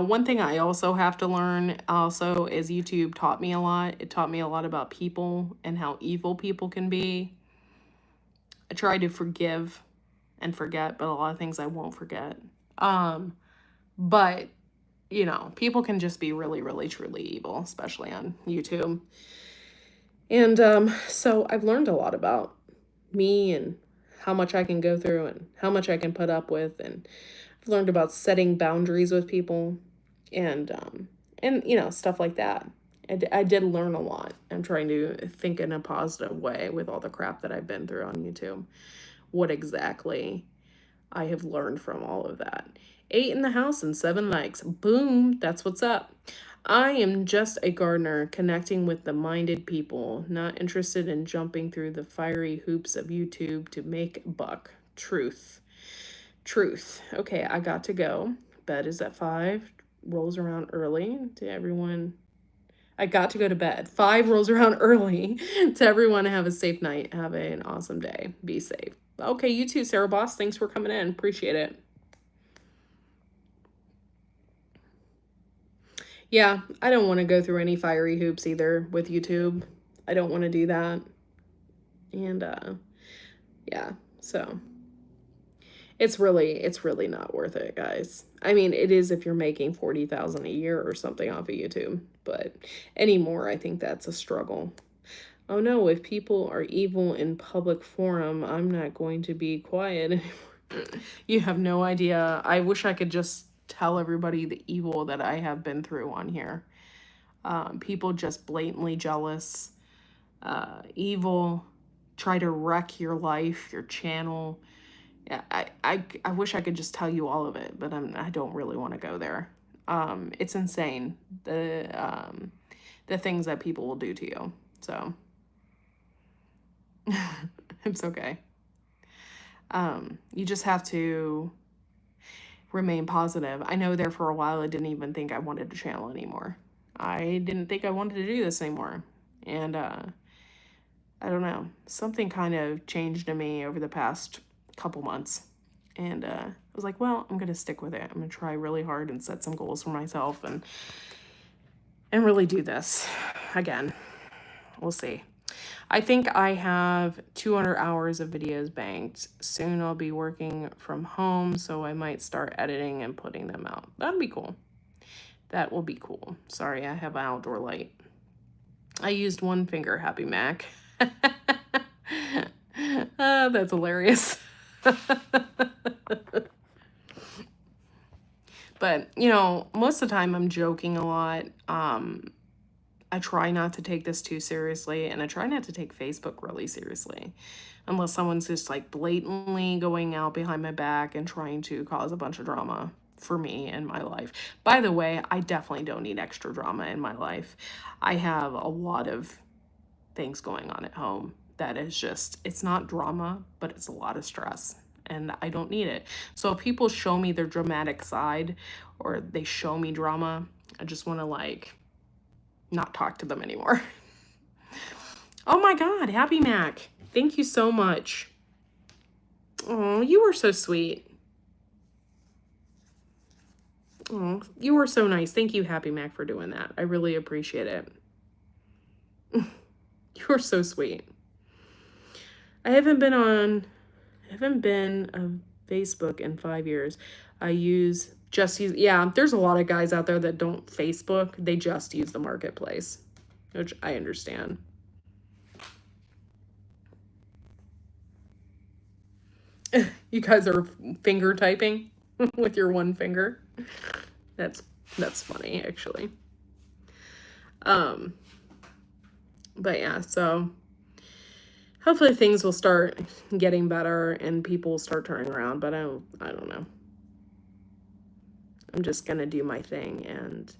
One thing I also have to learn also is YouTube taught me a lot. It taught me a lot about people and how evil people can be. I try to forgive and forget, but a lot of things I won't forget. But, people can just be really, really, truly evil, especially on YouTube. And so I've learned a lot about me and how much I can go through and how much I can put up with. And I've learned about setting boundaries with people and stuff like that. I did learn a lot. I'm trying to think in a positive way with all the crap that I've been through on YouTube. What exactly I have learned from all of that. 8 in the house and 7 likes. Boom, that's what's up. I am just a gardener connecting with the minded people, not interested in jumping through the fiery hoops of YouTube to make a buck. Truth. Okay, I got to go. Bed is at 5. Rolls around early to everyone. I got to go to bed. 5 rolls around early to everyone. Have a safe night. Have an awesome day. Be safe. Okay, you too, Sarah Boss. Thanks for coming in. Appreciate it. Yeah, I don't want to go through any fiery hoops either with YouTube. I don't want to do that. And yeah, so it's really not worth it, guys. I mean, it is if you're making 40,000 a year or something off of YouTube, but anymore, I think that's a struggle. Oh no, if people are evil in public forum, I'm not going to be quiet anymore. You have no idea. I wish I could just tell everybody the evil that I have been through on here. People just blatantly jealous, evil, try to wreck your life, your channel. Yeah, I wish I could just tell you all of it, but I don't really want to go there. It's insane, the things that people will do to you. So it's okay. You just have to remain positive. I know there for a while I didn't even think I wanted to channel anymore. I didn't think I wanted to do this anymore. And I don't know, something kind of changed in me over the past couple months. And I was like, well, I'm going to stick with it. I'm going to try really hard and set some goals for myself and really do this again. We'll see. I think I have 200 hours of videos banked. Soon I'll be working from home, so I might start editing and putting them out. That'd be cool. That will be cool. Sorry, I have an outdoor light. I used one finger, Happy Mac. That's hilarious. But, most of the time I'm joking a lot. I try not to take this too seriously, and I try not to take Facebook really seriously unless someone's just like blatantly going out behind my back and trying to cause a bunch of drama for me in my life. By the way, I definitely don't need extra drama in my life. I have a lot of things going on at home that is just, it's not drama, but it's a lot of stress. and I don't need it. So if people show me their dramatic side or they show me drama, I just want to like not talk to them anymore. Oh my God, Happy Mac. Thank you so much. Oh, you were so sweet. Oh, you were so nice. Thank you, Happy Mac, for doing that. I really appreciate it. You were so sweet. I haven't been on Facebook in 5 years. Yeah, there's a lot of guys out there that don't Facebook. They just use the marketplace, which I understand. You guys are finger typing with your one finger. That's funny, actually. But yeah, so hopefully things will start getting better and people will start turning around, but I don't know. I'm just gonna do my thing, and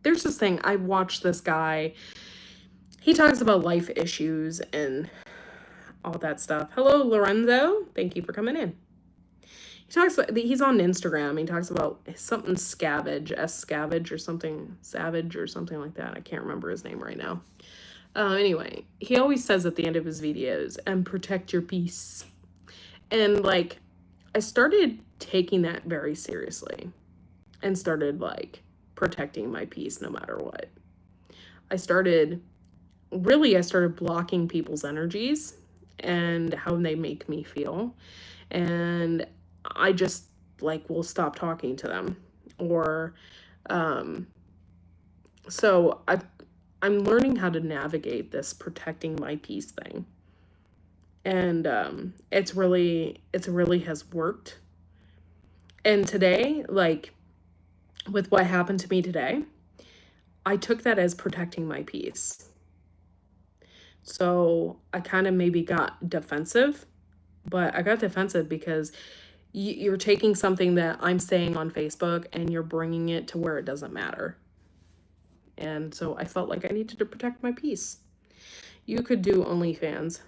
there's this thing, I watched this guy, he talks about life issues and all that stuff. Hello, Lorenzo. Thank you for coming in. He's on Instagram. He talks about something Scavenge, Scavenge or something, Savage or something like that. I can't remember his name right now. Anyway, he always says at the end of his videos, and protect your peace. And like, I started taking that very seriously and started like protecting my peace no matter what. I started blocking people's energies and how they make me feel. And I just like will stop talking to them. Or so I'm learning how to navigate this protecting my peace thing. And it's really has worked. And today, like with what happened to me today, I took that as protecting my peace. So I kind of maybe got defensive, but I got defensive because you're taking something that I'm saying on Facebook and you're bringing it to where it doesn't matter. And so I felt like I needed to protect my peace. You could do OnlyFans.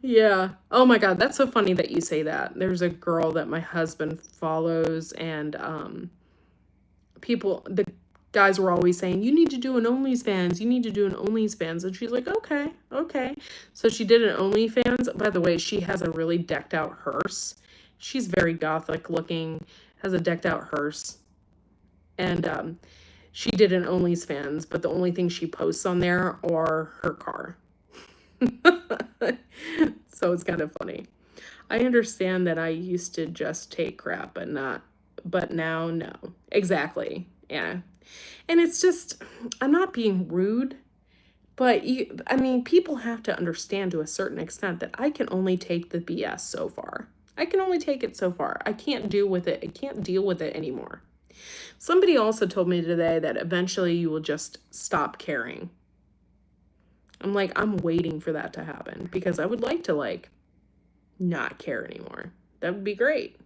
Yeah. Oh my God, that's so funny that you say that. There's a girl that my husband follows, and the guys were always saying, you need to do an OnlyFans, you need to do an OnlyFans. And she's like, okay. So she did an OnlyFans. By the way, she has a really decked out hearse. She's very gothic looking, has a decked out hearse. And she did an OnlyFans, but the only thing she posts on there are her car. So it's kind of funny. I understand that I used to just take crap, but now no. Exactly. Yeah. And it's just, I'm not being rude, but people have to understand to a certain extent that I can only take the BS so far. I can only take it so far. I can't deal with it. I can't deal with it anymore. Somebody also told me today that eventually you will just stop caring. I'm like, I'm waiting for that to happen because I would like to like not care anymore. That would be great.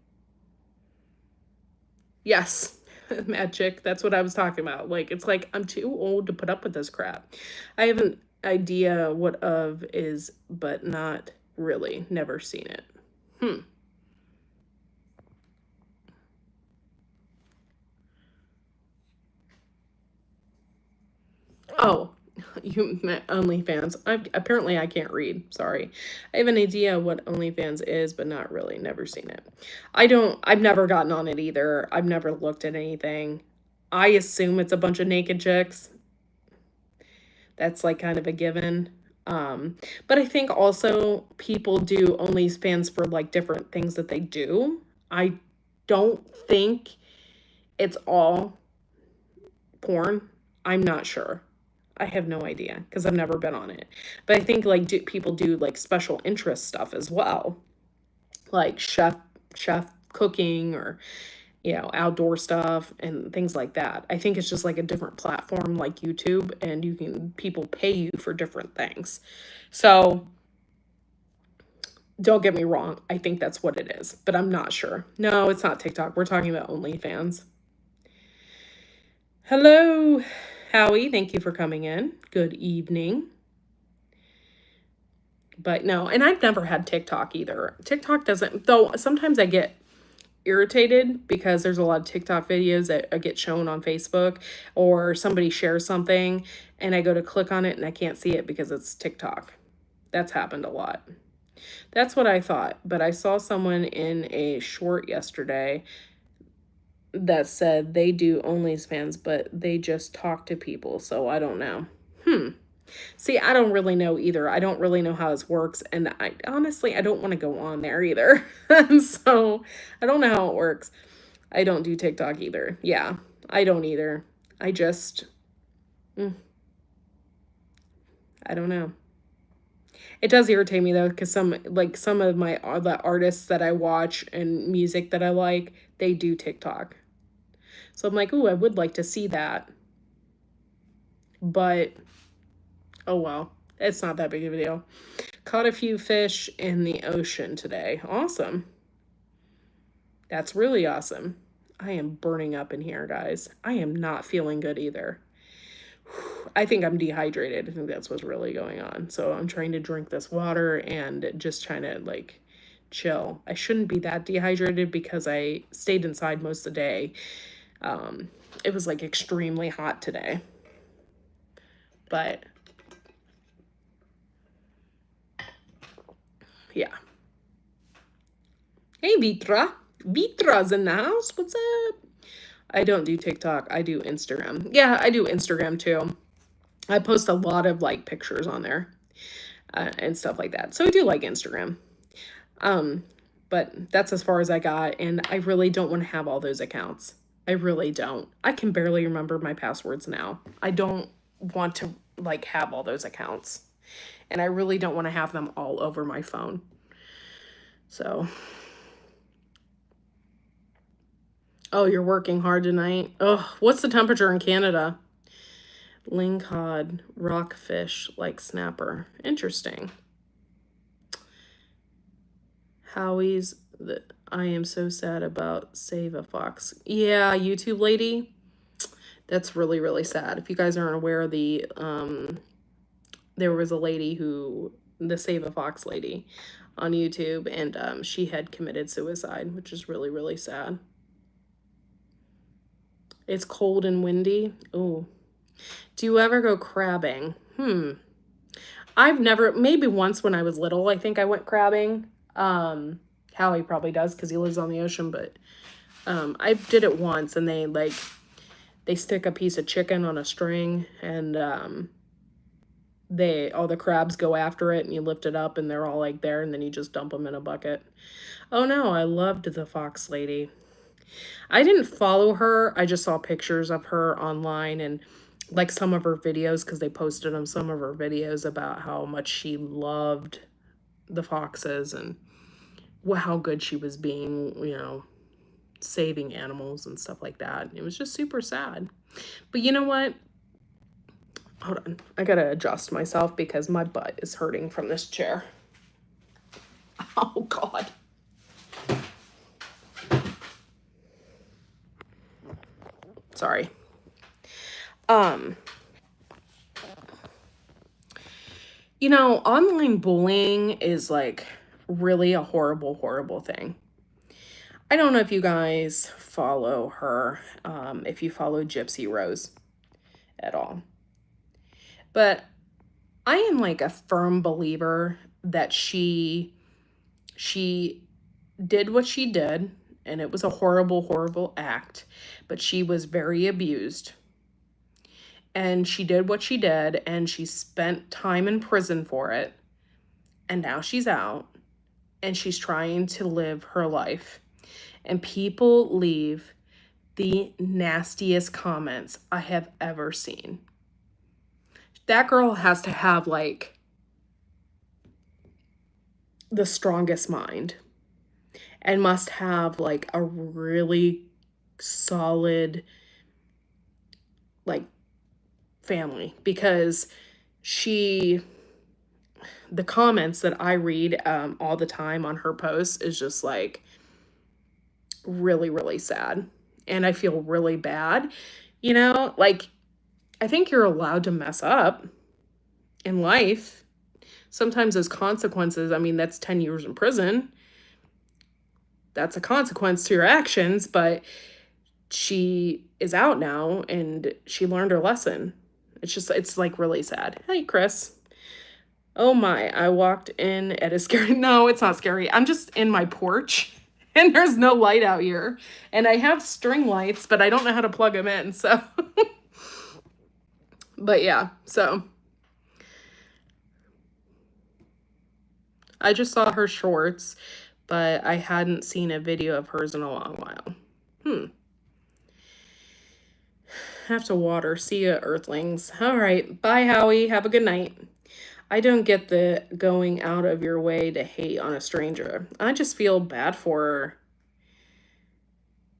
Yes. Mad chick, that's what I was talking about. Like, it's like I'm too old to put up with this crap. I have an idea what of is, but not really. Never seen it. Oh, you met OnlyFans. Apparently I can't read. Sorry. I have an idea what OnlyFans is, but not really. Never seen it. I've never gotten on it either. I've never looked at anything. I assume it's a bunch of naked chicks. That's like kind of a given. But I think also people do OnlyFans for like different things that they do. I don't think it's all porn. I'm not sure. I have no idea because I've never been on it. But I think like people do like special interest stuff as well. Like chef cooking, or outdoor stuff and things like that. I think it's just like a different platform like YouTube, and people pay you for different things. So don't get me wrong, I think that's what it is, but I'm not sure. No, it's not TikTok. We're talking about OnlyFans. Hello, Howie. Thank you for coming in. Good evening. But no, and I've never had TikTok either. TikTok doesn't, though sometimes I get irritated because there's a lot of TikTok videos that get shown on Facebook, or somebody shares something and I go to click on it and I can't see it because it's TikTok. That's happened a lot. That's what I thought. But I saw someone in a short yesterday that said they do OnlyFans, but they just talk to people. So I don't know. See, I don't really know either. I don't really know how this works. And I honestly, I don't want to go on there either. So I don't know how it works. I don't do TikTok either. Yeah, I don't either. I just, I don't know. It does irritate me though, because some of my the artists that I watch and music that I like, they do TikTok. So I'm like, ooh, I would like to see that. But oh well, it's not that big of a deal. Caught a few fish in the ocean today. Awesome. That's really awesome. I am burning up in here, guys. I am not feeling good either. I think I'm dehydrated. I think that's what's really going on. So I'm trying to drink this water and just trying to like chill. I shouldn't be that dehydrated because I stayed inside most of the day. It was like extremely hot today. But yeah. Hey, Vitra. Vitra's in the house. What's up? I don't do TikTok. I do Instagram. Yeah, I do Instagram too. I post a lot of like pictures on there and stuff like that. So I do like Instagram. But that's as far as I got. And I really don't want to have all those accounts. I really don't. I can barely remember my passwords now. I don't want to like have all those accounts. And I really don't want to have them all over my phone. So, oh, you're working hard tonight. Oh, what's the temperature in Canada? Lingcod, rockfish, like snapper. Interesting. Howie's, I am so sad about Save a Fox. Yeah, YouTube lady. That's really, really sad. If you guys aren't aware, there was a lady the Save a Fox lady on YouTube, and she had committed suicide, which is really, really sad. It's cold and windy. Ooh. Do you ever go crabbing? I've never, maybe once when I was little, I think I went crabbing. Howie probably does because he lives on the ocean, but I did it once, and they stick a piece of chicken on a string, and all the crabs go after it, and you lift it up and they're all like there, and then you just dump them in a bucket. Oh no, I loved the fox lady. I didn't follow her. I just saw pictures of her online and like some of her videos, because they posted on some of her videos about how much she loved the foxes and how good she was being, saving animals and stuff like that. It was just super sad. But you know what? Hold on. I gotta adjust myself because my butt is hurting from this chair. Oh, God. Sorry. Online bullying is like really a horrible, horrible thing. I don't know if you guys follow her, if you follow Gypsy Rose at all. But I am like a firm believer that she did what she did, and it was a horrible, horrible act, but she was very abused. And she did what she did, and she spent time in prison for it. And now she's out, and she's trying to live her life. And people leave the nastiest comments I have ever seen. That girl has to have like the strongest mind and must have like a really solid like family, because the comments that I read all the time on her posts is just like really, really sad. And I feel really bad. Like, I think you're allowed to mess up in life. sometimes those consequences, I mean, that's 10 years in prison. That's a consequence to your actions, but she is out now and she learned her lesson. It's like really sad. Hey, Chris. Oh my, I walked in at a scary, no, it's not scary. I'm just in my porch and there's no light out here. And I have string lights, but I don't know how to plug them in. So, but yeah, so I just saw her shorts, but I hadn't seen a video of hers in a long while. Have to water. See ya, Earthlings. All right. Bye, Howie. Have a good night. I don't get the going out of your way to hate on a stranger. I just feel bad for her.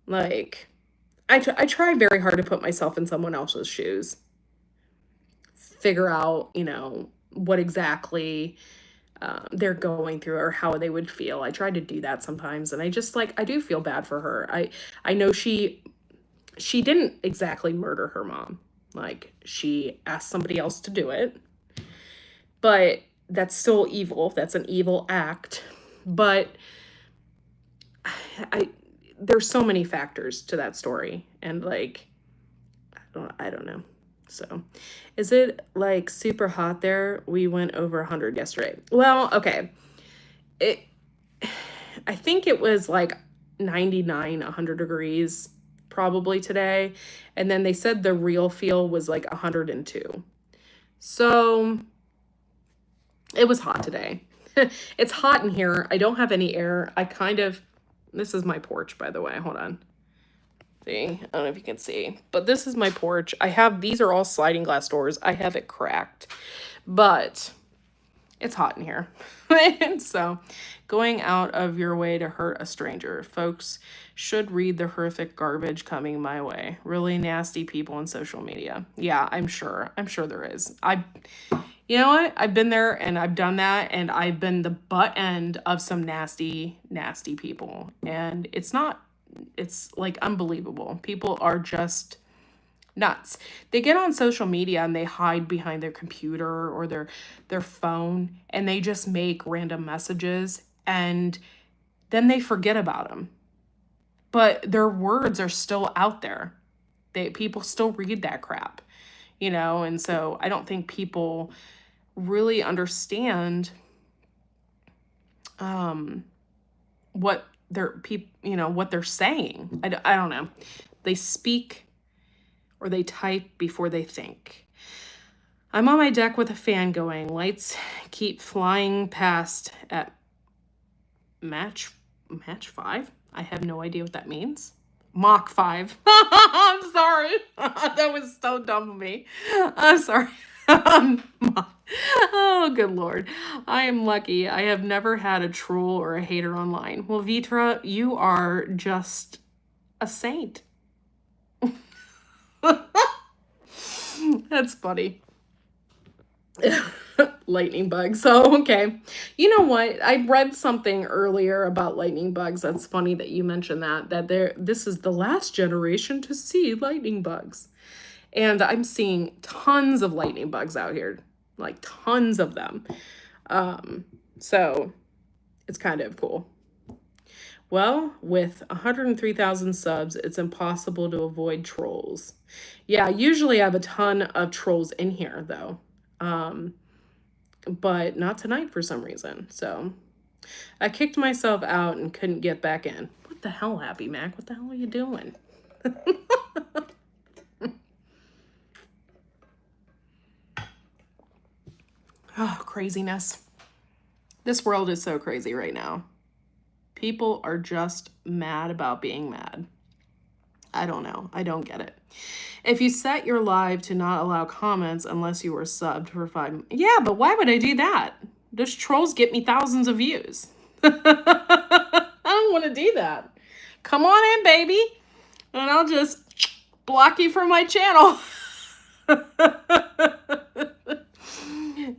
Like, I try very hard to put myself in someone else's shoes. Figure out, what exactly they're going through or how they would feel. I try to do that sometimes. And I just, I do feel bad for her. I know she didn't exactly murder her mom. Like, she asked somebody else to do it. But that's still evil. That's an evil act. But there's so many factors to that story. And I don't know. So, is it super hot there? We went over 100 yesterday. Well, okay. I think it was 99, 100 degrees probably today. And then they said the real feel was 102. So it was hot today. It's hot in here. I don't have any air. This is my porch, by the way. Hold on. See, I don't know if you can see, but this is my porch. These are all sliding glass doors. I have it cracked, but it's hot in here. And so going out of your way to hurt a stranger. Folks should read the horrific garbage coming my way. Really nasty people on social media. Yeah, I'm sure there is. You know what? I've been there and I've done that, and I've been the butt end of some nasty, nasty people. And it's unbelievable. People are just nuts. They get on social media and they hide behind their computer or their phone, and they just make random messages, and then they forget about them. But their words are still out there. People still read that crap, and so I don't think people really understand what what they're saying. I don't know. They speak or they type before they think. I'm on my deck with a fan going. Lights keep flying past at match 5. I have no idea what that means. Mach 5. I'm sorry. That was so dumb of me. I'm sorry. Oh, good Lord. I am lucky. I have never had a troll or a hater online. Well, Vitra, you are just a saint. That's funny. Lightning bugs. So, okay. You know what? I read something earlier about lightning bugs. That's funny that you mentioned that this is the last generation to see lightning bugs. And I'm seeing tons of lightning bugs out here, tons of them. So it's kind of cool. Well, with 103,000 subs, it's impossible to avoid trolls. Yeah, usually I have a ton of trolls in here, though. But not tonight for some reason. So I kicked myself out and couldn't get back in. What the hell, Happy Mac? What the hell are you doing? Oh, craziness. This world is so crazy right now. People are just mad about being mad. I don't know. I don't get it. If you set your live to not allow comments unless you were subbed for 5... Yeah, but why would I do that? Those trolls get me thousands of views. I don't want to do that. Come on in, baby. And I'll just block you from my channel.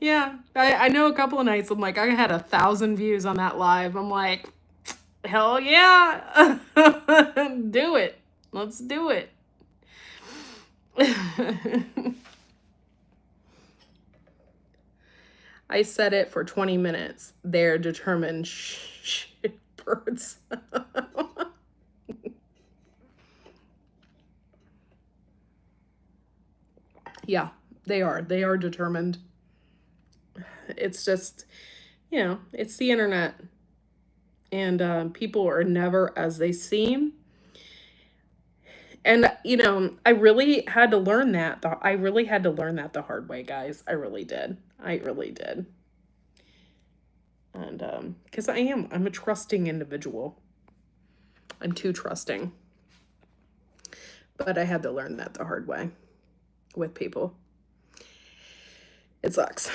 Yeah, I know a couple of nights I'm I had 1,000 views on that live. I'm like, hell yeah. Do it. Let's do it. I said it for 20 minutes. They're determined shitbirds. Yeah, they are. They are determined. It's just, it's the internet. And people are never as they seem. And, I really had to learn that. I really had to learn that the hard way, guys. I really did. I really did. And because I'm a trusting individual. I'm too trusting. But I had to learn that the hard way with people. It sucks.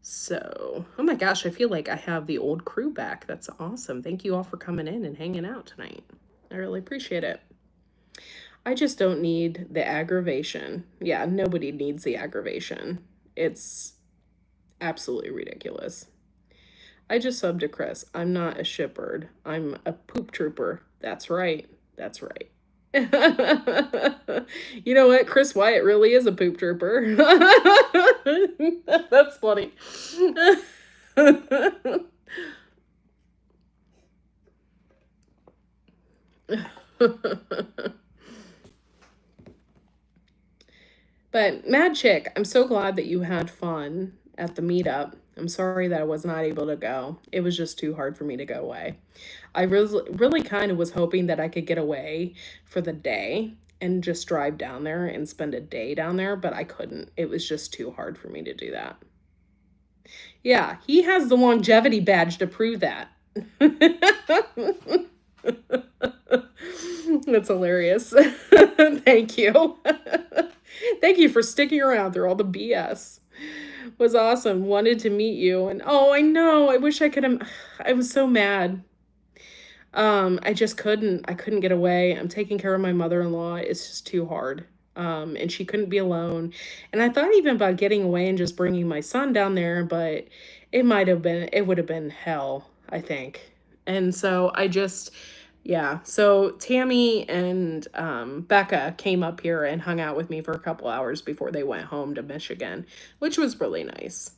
So, oh my gosh, I feel like I have the old crew back. That's awesome. Thank you all for coming in and hanging out tonight. I really appreciate it. I just don't need the aggravation. Yeah, nobody needs the aggravation. It's absolutely ridiculous. I just subbed to Chris. I'm not a shitbird. I'm a poop trooper. That's right. That's right. You know what? Chris Wyatt really is a poop trooper. That's funny. But Mad Chick, I'm so glad that you had fun at the meetup. I'm sorry that I was not able to go. It was just too hard for me to go away. I really kind of was hoping that I could get away for the day and just drive down there and spend a day down there, but I couldn't. It was just too hard for me to do that. Yeah, he has the longevity badge to prove that. That's hilarious. Thank you. Thank you for sticking around through all the BS. Was awesome. Wanted to meet you. And oh, I know. I wish I could have. I was so mad. I just couldn't. I couldn't get away. I'm taking care of my mother-in-law. It's just too hard. And she couldn't be alone. And I thought even about getting away and just bringing my son down there, but it would have been hell, I think. And so yeah. So Tammy and Becca came up here and hung out with me for a couple hours before they went home to Michigan, which was really nice.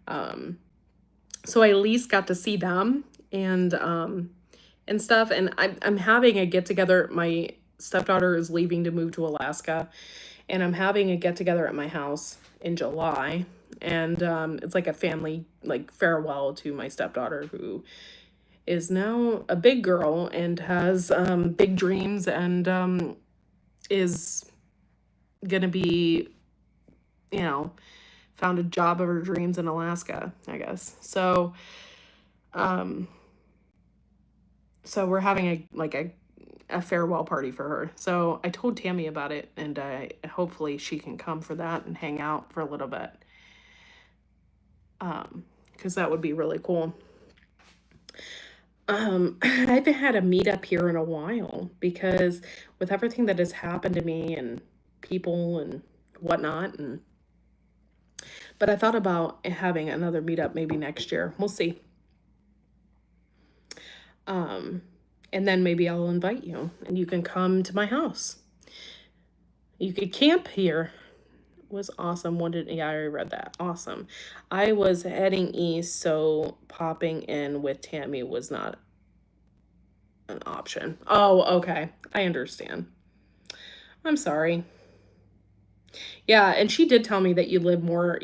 So I at least got to see them and stuff. And I'm having a get together. My stepdaughter is leaving to move to Alaska, and I'm having a get together at my house in July. And it's like a family farewell to my stepdaughter, who is now a big girl and has big dreams and is gonna be, found a job of her dreams in Alaska, I guess. So we're having a farewell party for her. So I told Tammy about it, and hopefully she can come for that and hang out for a little bit. Because that would be really cool. I haven't had a meetup here in a while because with everything that has happened to me and people and whatnot, but I thought about having another meetup maybe next year. We'll see. And then maybe I'll invite you and you can come to my house. You could camp here. It was awesome. Yeah, I already read that. Awesome. I was heading east, so popping in with Tammy was not an option. Oh, okay. I understand. I'm sorry. Yeah, and she did tell me that you live more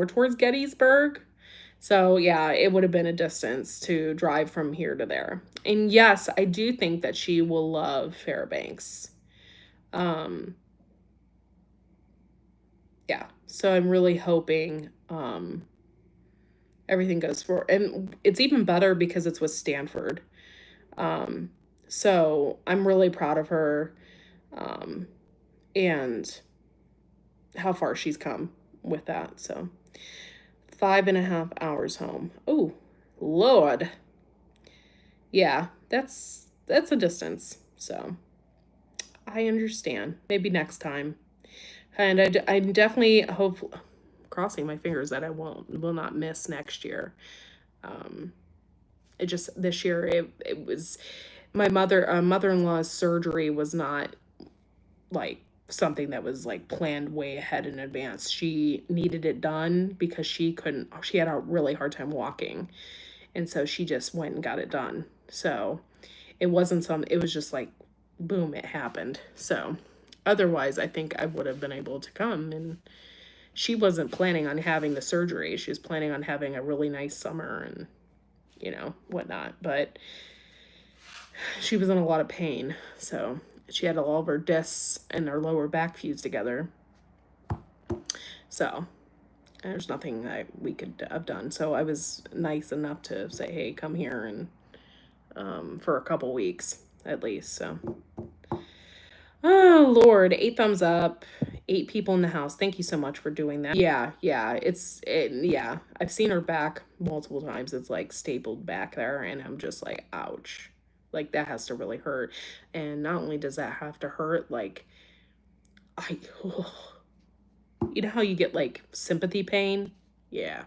towards Gettysburg? So yeah, it would have been a distance to drive from here to there. And yes, I do think that she will love Fairbanks. Yeah, so I'm really hoping everything goes for, and it's even better because it's with Stanford. So I'm really proud of her and how far she's come with that. So 5.5 hours home. Oh, Lord. Yeah, that's a distance. So I understand. Maybe next time. And I definitely hope, crossing my fingers, that I will not miss next year. It just, this year, it was, my mother-in-law's surgery was not something that was like planned way ahead in advance. She needed it done because she had a really hard time walking. And so she just went and got it done. So it wasn't it was just like, boom, it happened. So otherwise, I think I would have been able to come. And she wasn't planning on having the surgery. She was planning on having a really nice summer and, whatnot. But she was in a lot of pain. So she had all of her discs and her lower back fused together. So there's nothing that we could have done. So I was nice enough to say, hey, come here and for a couple weeks at least. So, oh Lord, 8 thumbs up, 8 people in the house. Thank you so much for doing that. Yeah. Yeah. I've seen her back multiple times. It's like stapled back there, and I'm just like, ouch. Like that has to really hurt. And not only does that have to hurt, like you know how you get like sympathy pain? Yeah.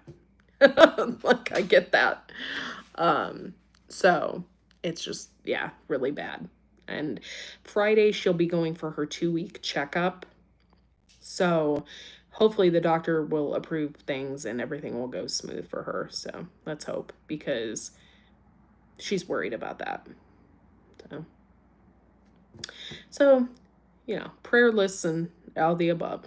Like I get that. So it's just, yeah, really bad. And Friday she'll be going for her 2-week checkup. So hopefully the doctor will approve things and everything will go smooth for her. So let's hope, because she's worried about that. So, prayer lists and all the above.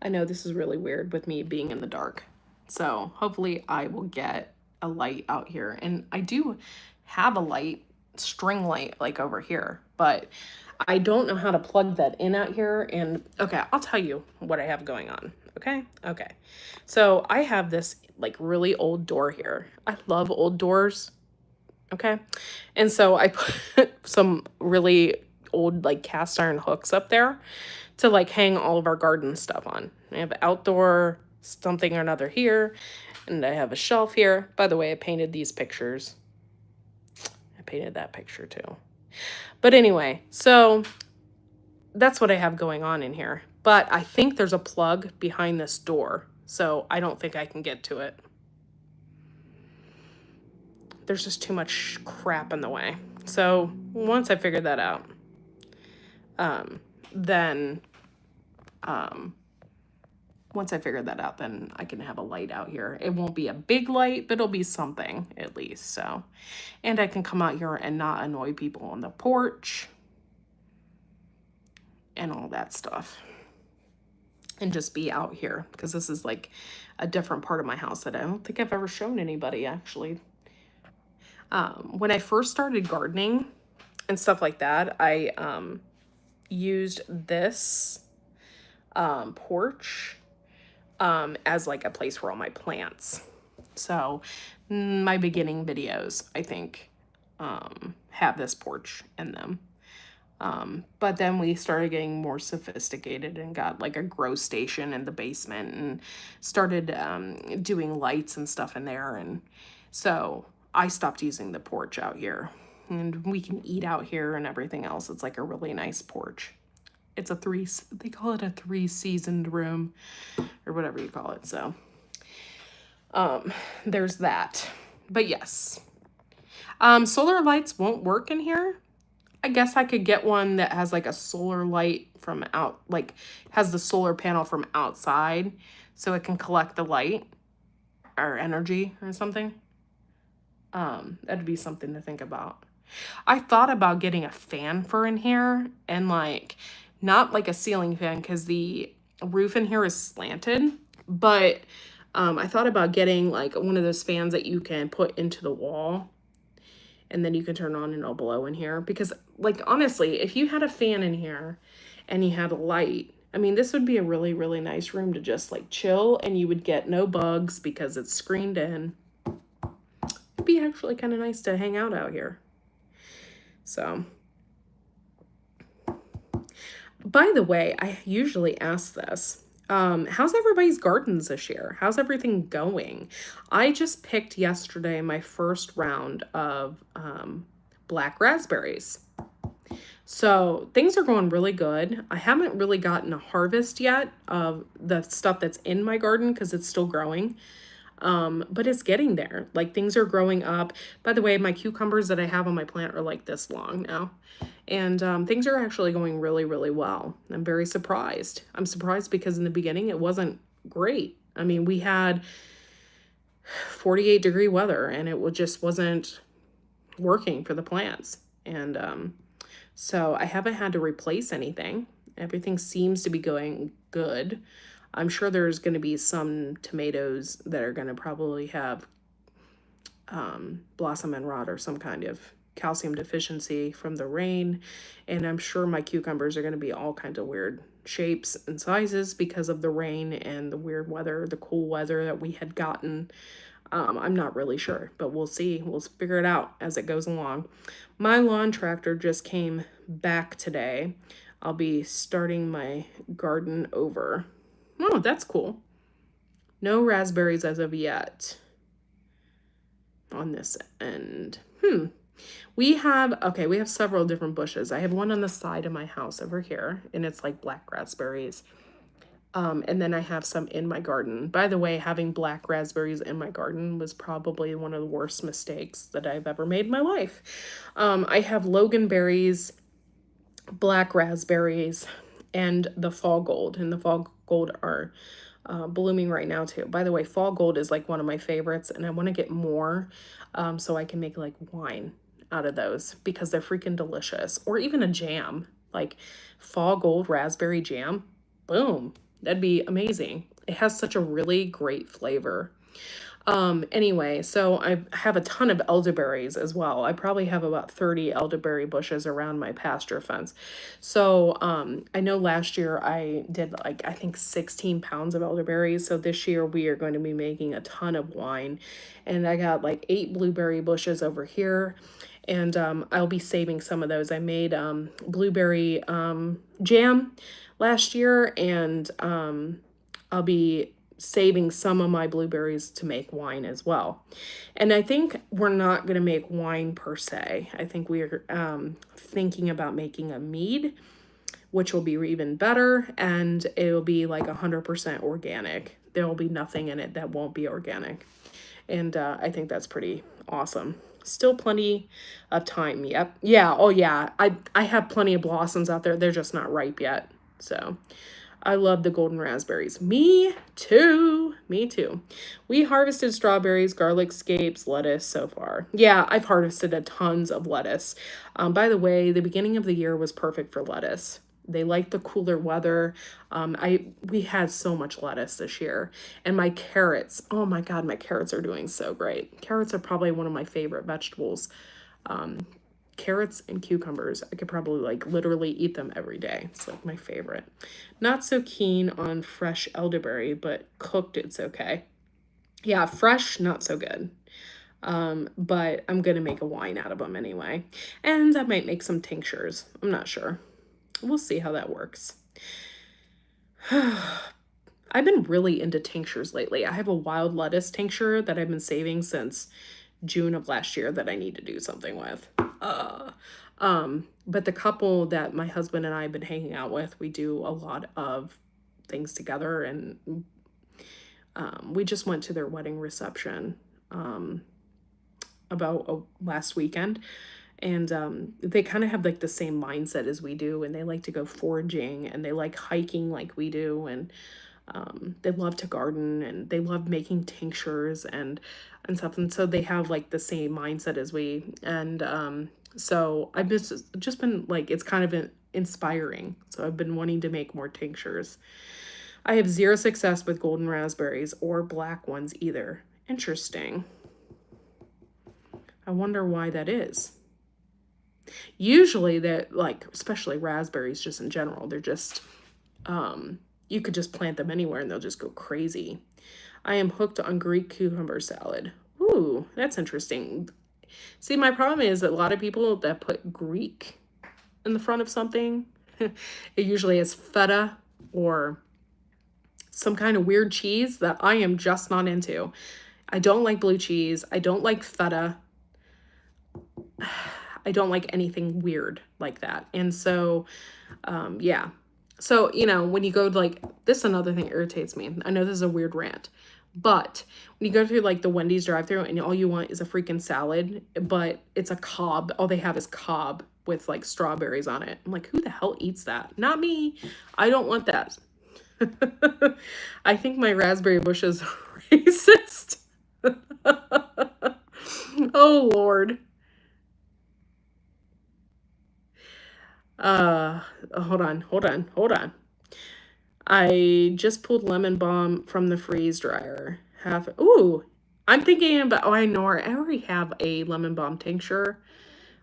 I know this is really weird with me being in the dark. So hopefully I will get a light out here. And I do have a light, string light, like over here, but I don't know how to plug that in out here. And okay, I'll tell you what I have going on. Okay. So I have this like really old door here. I love old doors. Okay. And so I put some really old like cast iron hooks up there to like hang all of our garden stuff on. I have outdoor something or another here, and I have a shelf here. By the way, I painted these pictures. I painted that picture too. But anyway, so that's what I have going on in here. But I think there's a plug behind this door, so I don't think I can get to it. There's just too much crap in the way. So once I figure that out, then I can have a light out here. It won't be a big light, but it'll be something at least. So, and I can come out here and not annoy people on the porch and all that stuff, and just be out here, because this is like a different part of my house that I don't think I've ever shown anybody actually. When I first started gardening and stuff like that, I used this porch as like a place for all my plants. So my beginning videos, I think, have this porch in them. But then we started getting more sophisticated and got like a grow station in the basement and started doing lights and stuff in there. And so I stopped using the porch out here, and we can eat out here and everything else. It's like a really nice porch. It's they call it a 3-seasoned room or whatever you call it. So, there's that. But yes, solar lights won't work in here. I guess I could get one that has like a solar light from out, like has the solar panel from outside, so it can collect the light or energy or something. That'd be something to think about. I thought about getting a fan for in here, and like, not like a ceiling fan because the roof in here is slanted, but I thought about getting like one of those fans that you can put into the wall, and then you can turn on and it'll blow in here. Because like, honestly, if you had a fan in here and you had a light, I mean, this would be a really, really nice room to just like chill, and you would get no bugs because it's screened in. It'd be actually kind of nice to hang out here. So, by the way, I usually ask this. How's everybody's gardens this year? How's everything going? I just picked yesterday my first round of black raspberries. So things are going really good. I haven't really gotten a harvest yet of the stuff that's in my garden because it's still growing. But it's getting there. Like things are growing up. By the way, my cucumbers that I have on my plant are like this long now. And things are actually going really, really well. I'm very surprised. I'm surprised because in the beginning it wasn't great. I mean, we had 48-degree weather and it just wasn't working for the plants. And so I haven't had to replace anything. Everything seems to be going good. I'm sure there's going to be some tomatoes that are going to probably have blossom and rot or some kind of calcium deficiency from the rain. And I'm sure my cucumbers are going to be all kinds of weird shapes and sizes because of the rain and the weird weather, the cool weather that we had gotten. I'm not really sure, but we'll see. We'll figure it out as it goes along. My lawn tractor just came back today. I'll be starting my garden over. Oh, that's cool. No raspberries as of yet on this end. We have several different bushes. I have one on the side of my house over here, and it's like black raspberries. And then I have some in my garden. By the way, having black raspberries in my garden was probably one of the worst mistakes that I've ever made in my life. I have loganberries, black raspberries, and the fall gold. And the fall gold are blooming right now too. By the way, fall gold is like one of my favorites, and I want to get more so I can make like wine out of those because they're freaking delicious. Or even a jam, like fall gold raspberry jam. Boom. That'd be amazing. It has such a really great flavor. Anyway, so I have a ton of elderberries as well. I probably have about 30 elderberry bushes around my pasture fence. So, I know last year I did like, I think 16 pounds of elderberries. So this year we are going to be making a ton of wine, and I got like 8 blueberry bushes over here. And, I'll be saving some of those. I made, blueberry, jam last year, and, I'll be saving some of my blueberries to make wine as well. And I think we're not going to make wine per se. I think we're thinking about making a mead, which will be even better, and it'll be like 100% organic. There will be nothing in it that won't be organic. And I think that's pretty awesome. Still plenty of time. Yep. Yeah. Oh yeah. I have plenty of blossoms out there. They're just not ripe yet. So I love the golden raspberries. Me too. Me too. We harvested strawberries, garlic scapes, lettuce so far. Yeah, I've harvested a tons of lettuce. By the way, the beginning of the year was perfect for lettuce. They like the cooler weather. We had so much lettuce this year. And my carrots, oh my God, my carrots are doing so great. Carrots are probably one of my favorite vegetables. Carrots and cucumbers, I could probably like literally eat them every day. It's like my favorite. Not so keen on fresh elderberry, but cooked it's okay. Yeah, fresh, not so good. But I'm gonna make a wine out of them anyway. And I might make some tinctures. I'm not sure. We'll see how that works. I've been really into tinctures lately. I have a wild lettuce tincture that I've been saving since June of last year that I need to do something with. But the couple that my husband and I have been hanging out with, we do a lot of things together, and we just went to their wedding reception about last weekend. And they kind of have like the same mindset as we do, and they like to go foraging, and they like hiking like we do, and they love to garden, and they love making tinctures and stuff. And so they have like the same mindset as we. And so I've just been like, it's kind of inspiring. So I've been wanting to make more tinctures. I have zero success with golden raspberries or black ones either. Interesting. I wonder why that is. Usually that, like, especially raspberries just in general, they're just, you could just plant them anywhere and they'll just go crazy. I am hooked on Greek cucumber salad. Ooh, that's interesting. See, my problem is that a lot of people that put Greek in the front of something, it usually is feta or some kind of weird cheese that I am just not into. I don't like blue cheese. I don't like feta. I don't like anything weird like that. And so, yeah. So, you know, when you go to like, this is another thing that irritates me. I know this is a weird rant, But when you go through like the Wendy's drive-thru and all you want is a freaking salad, but it's a Cobb. All they have is Cobb with like strawberries on it. I'm like, who the hell eats that? Not me. I don't want that. I think my raspberry bush is racist. Oh Lord. Hold on. I just pulled lemon balm from the freeze dryer. Ooh, I'm thinking about, I know I already have a lemon balm tincture.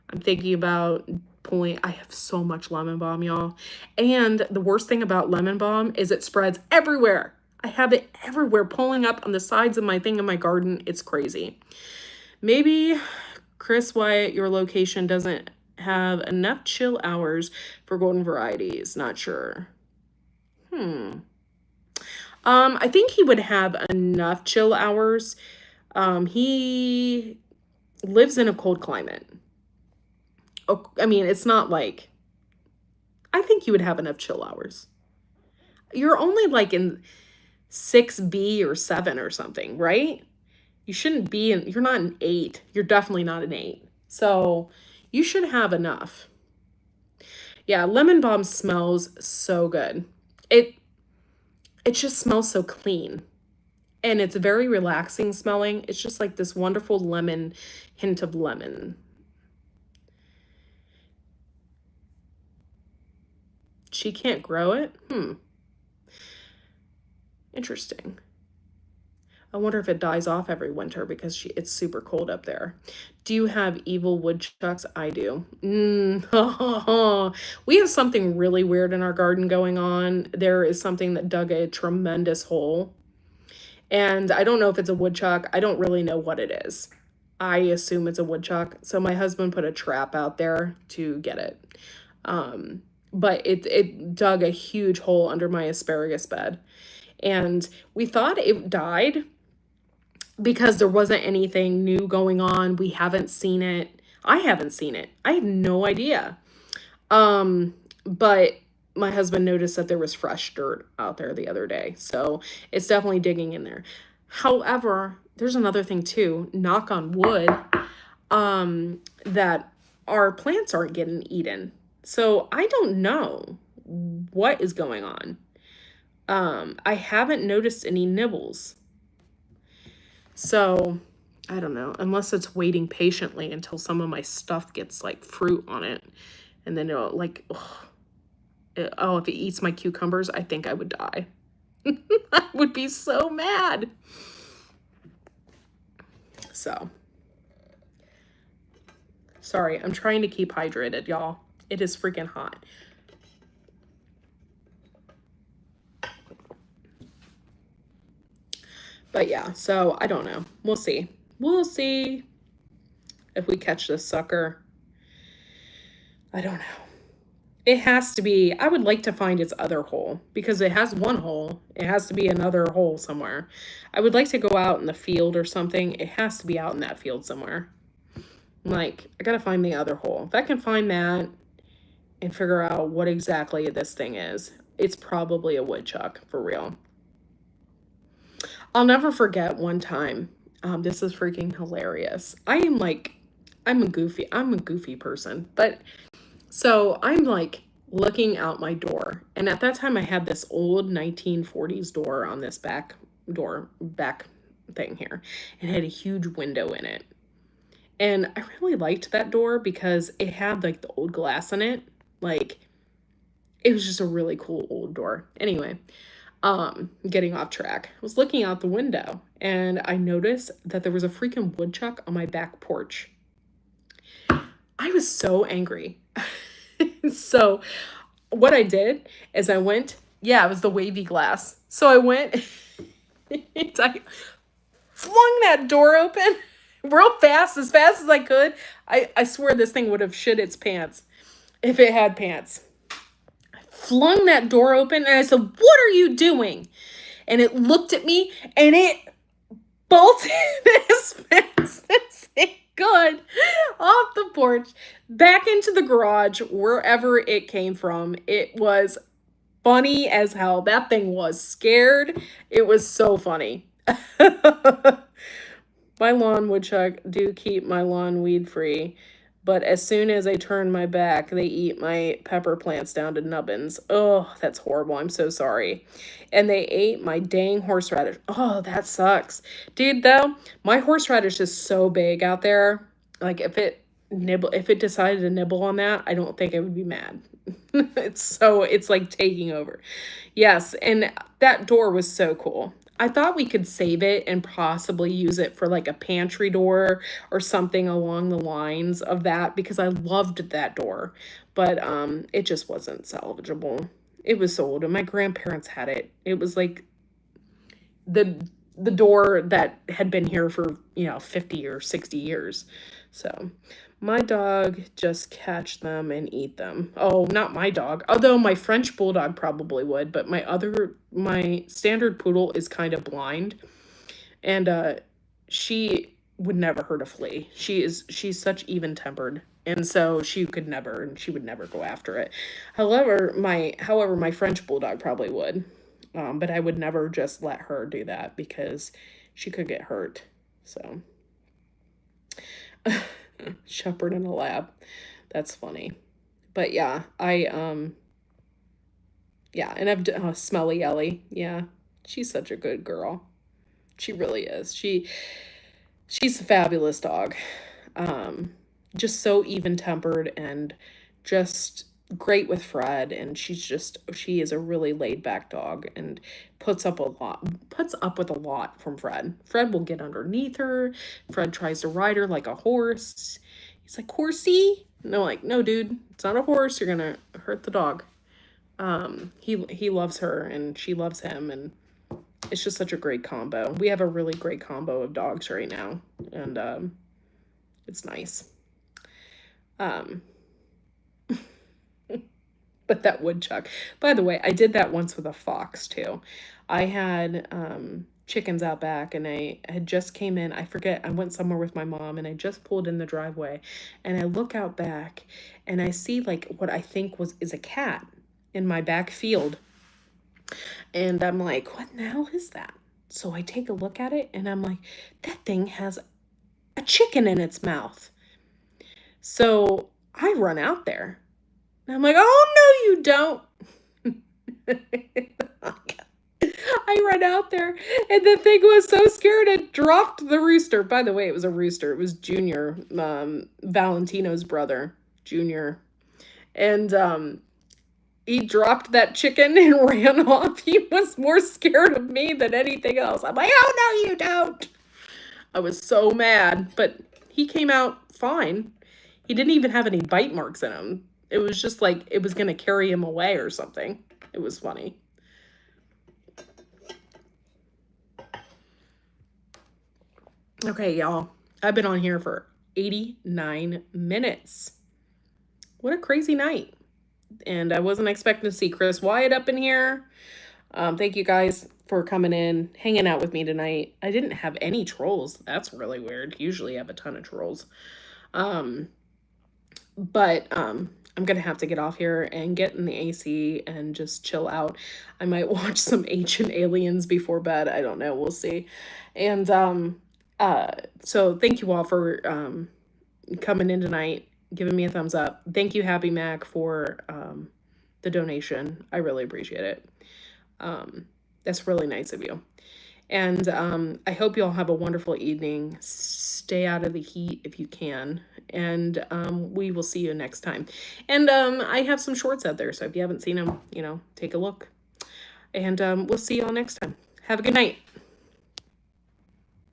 I'm thinking about pulling, I have so much lemon balm, y'all. And the worst thing about lemon balm is it spreads everywhere. I have it everywhere, pulling up on the sides of my thing in my garden. It's crazy. Maybe, Chris Wyatt, your location doesn't have enough chill hours for golden varieties. Not sure. I think he would have enough chill hours. He lives in a cold climate. Oh, I mean, it's not like, I think you would have enough chill hours. You're only like in 6B or 7 or something, right? You shouldn't be in, you're not an 8. You're definitely not an 8. So you should have enough. Yeah, lemon balm smells so good. It just smells so clean. And it's very relaxing smelling. It's just like this wonderful lemon, hint of lemon. She can't grow it? Interesting. I wonder if it dies off every winter because it's super cold up there. Do you have evil woodchucks? I do. We have something really weird in our garden going on. There is something that dug a tremendous hole. And I don't know if it's a woodchuck. I don't really know what it is. I assume it's a woodchuck. So my husband put a trap out there to get it. But it dug a huge hole under my asparagus bed. And we thought it died because there wasn't anything new going on. We haven't seen it. I haven't seen it. I have no idea. But my husband noticed that there was fresh dirt out there the other day. So it's definitely digging in there. However, there's another thing too, knock on wood, that our plants aren't getting eaten. So I don't know what is going on. I haven't noticed any nibbles. So I don't know, unless it's waiting patiently until some of my stuff gets like fruit on it. And then it'll like, if it eats my cucumbers, I think I would die. I would be so mad. So, sorry, I'm trying to keep hydrated, y'all. It is freaking hot. But yeah, so I don't know. We'll see. We'll see if we catch this sucker. I don't know. It has to be, I would like to find its other hole because it has one hole. It has to be another hole somewhere. I would like to go out in the field or something. It has to be out in that field somewhere. Like, I gotta find the other hole. If I can find that and figure out what exactly this thing is, it's probably a woodchuck for real. I'll never forget one time. This is freaking hilarious. I'm a goofy person, but so I'm like looking out my door. And at that time I had this old 1940s door on this back thing here. And it had a huge window in it. And I really liked that door because it had like the old glass in it. Like, it was just a really cool old door. Anyway, getting off track. I was looking out the window and I noticed that there was a freaking woodchuck on my back porch. I was so angry. So what I did is I went, it was the wavy glass. So I went, I flung that door open real fast as I could. I swear this thing would have shit its pants if it had pants. I flung that door open and I said, "What are you doing?" And it looked at me and it bolted as fast as it could off the porch back into the garage, wherever it came from. It was funny as hell. That thing was scared. It was so funny. My lawn woodchuck do keep my lawn weed free, but as soon as I turn my back, they eat my pepper plants down to nubbins. Oh, that's horrible. I'm so sorry. And they ate my dang horseradish. Oh, that sucks. Dude, though, my horseradish is so big out there. Like if it decided to nibble on that, I don't think I would be mad. It's like taking over. Yes, and that door was so cool. I thought we could save it and possibly use it for like a pantry door or something along the lines of that because I loved that door. But it just wasn't salvageable. It was sold and my grandparents had it. It was like the door that had been here for, 50 or 60 years. So, my dog just catch them and eat them. Oh, not my dog. Although my French bulldog probably would, but my standard poodle is kind of blind and she would never hurt a flea. She's such even-tempered. And so she would never go after it. However, my French bulldog probably would. But I would never just let her do that because she could get hurt. So, shepherd in a lab. That's funny. But yeah, yeah, and Smelly Ellie. Yeah, she's such a good girl. She really is. She's a fabulous dog. Um, just so even-tempered and just great with Fred, and she is a really laid-back dog and puts up with a lot from Fred. Fred will get underneath her. Fred tries to ride her like a horse. He's like, "Horsey?" No, like, "No, dude, it's not a horse. You're gonna hurt the dog." He loves her and she loves him, and it's just such a great combo. We have a really great combo of dogs right now, and it's nice. Um, but that woodchuck. By the way, I did that once with a fox too. I had chickens out back and I had just came in. I forget, I went somewhere with my mom and I just pulled in the driveway and I look out back and I see like what I think is a cat in my back field. And I'm like, what the hell is that? So I take a look at it and I'm like, that thing has a chicken in its mouth. So I run out there. And I'm like, oh, no, you don't. I ran out there and the thing was so scared it dropped the rooster. By the way, it was a rooster. It was Junior, Valentino's brother, Junior. And he dropped that chicken and ran off. He was more scared of me than anything else. I'm like, oh, no, you don't. I was so mad, but he came out fine. He didn't even have any bite marks in him. It was just like it was going to carry him away or something. It was funny. Okay, y'all. I've been on here for 89 minutes. What a crazy night. And I wasn't expecting to see Chris Wyatt up in here. Thank you guys for coming in, hanging out with me tonight. I didn't have any trolls. That's really weird. Usually I have a ton of trolls. But I'm going to have to get off here and get in the AC and just chill out. I might watch some Ancient Aliens before bed. I don't know. We'll see. And so thank you all for coming in tonight, giving me a thumbs up. Thank you, Happy Mac, for the donation. I really appreciate it. That's really nice of you. And I hope you all have a wonderful evening. Stay out of the heat if you can. And we will see you next time. And I have some shorts out there, so if you haven't seen them, take a look. And we'll see you all next time. Have a good night.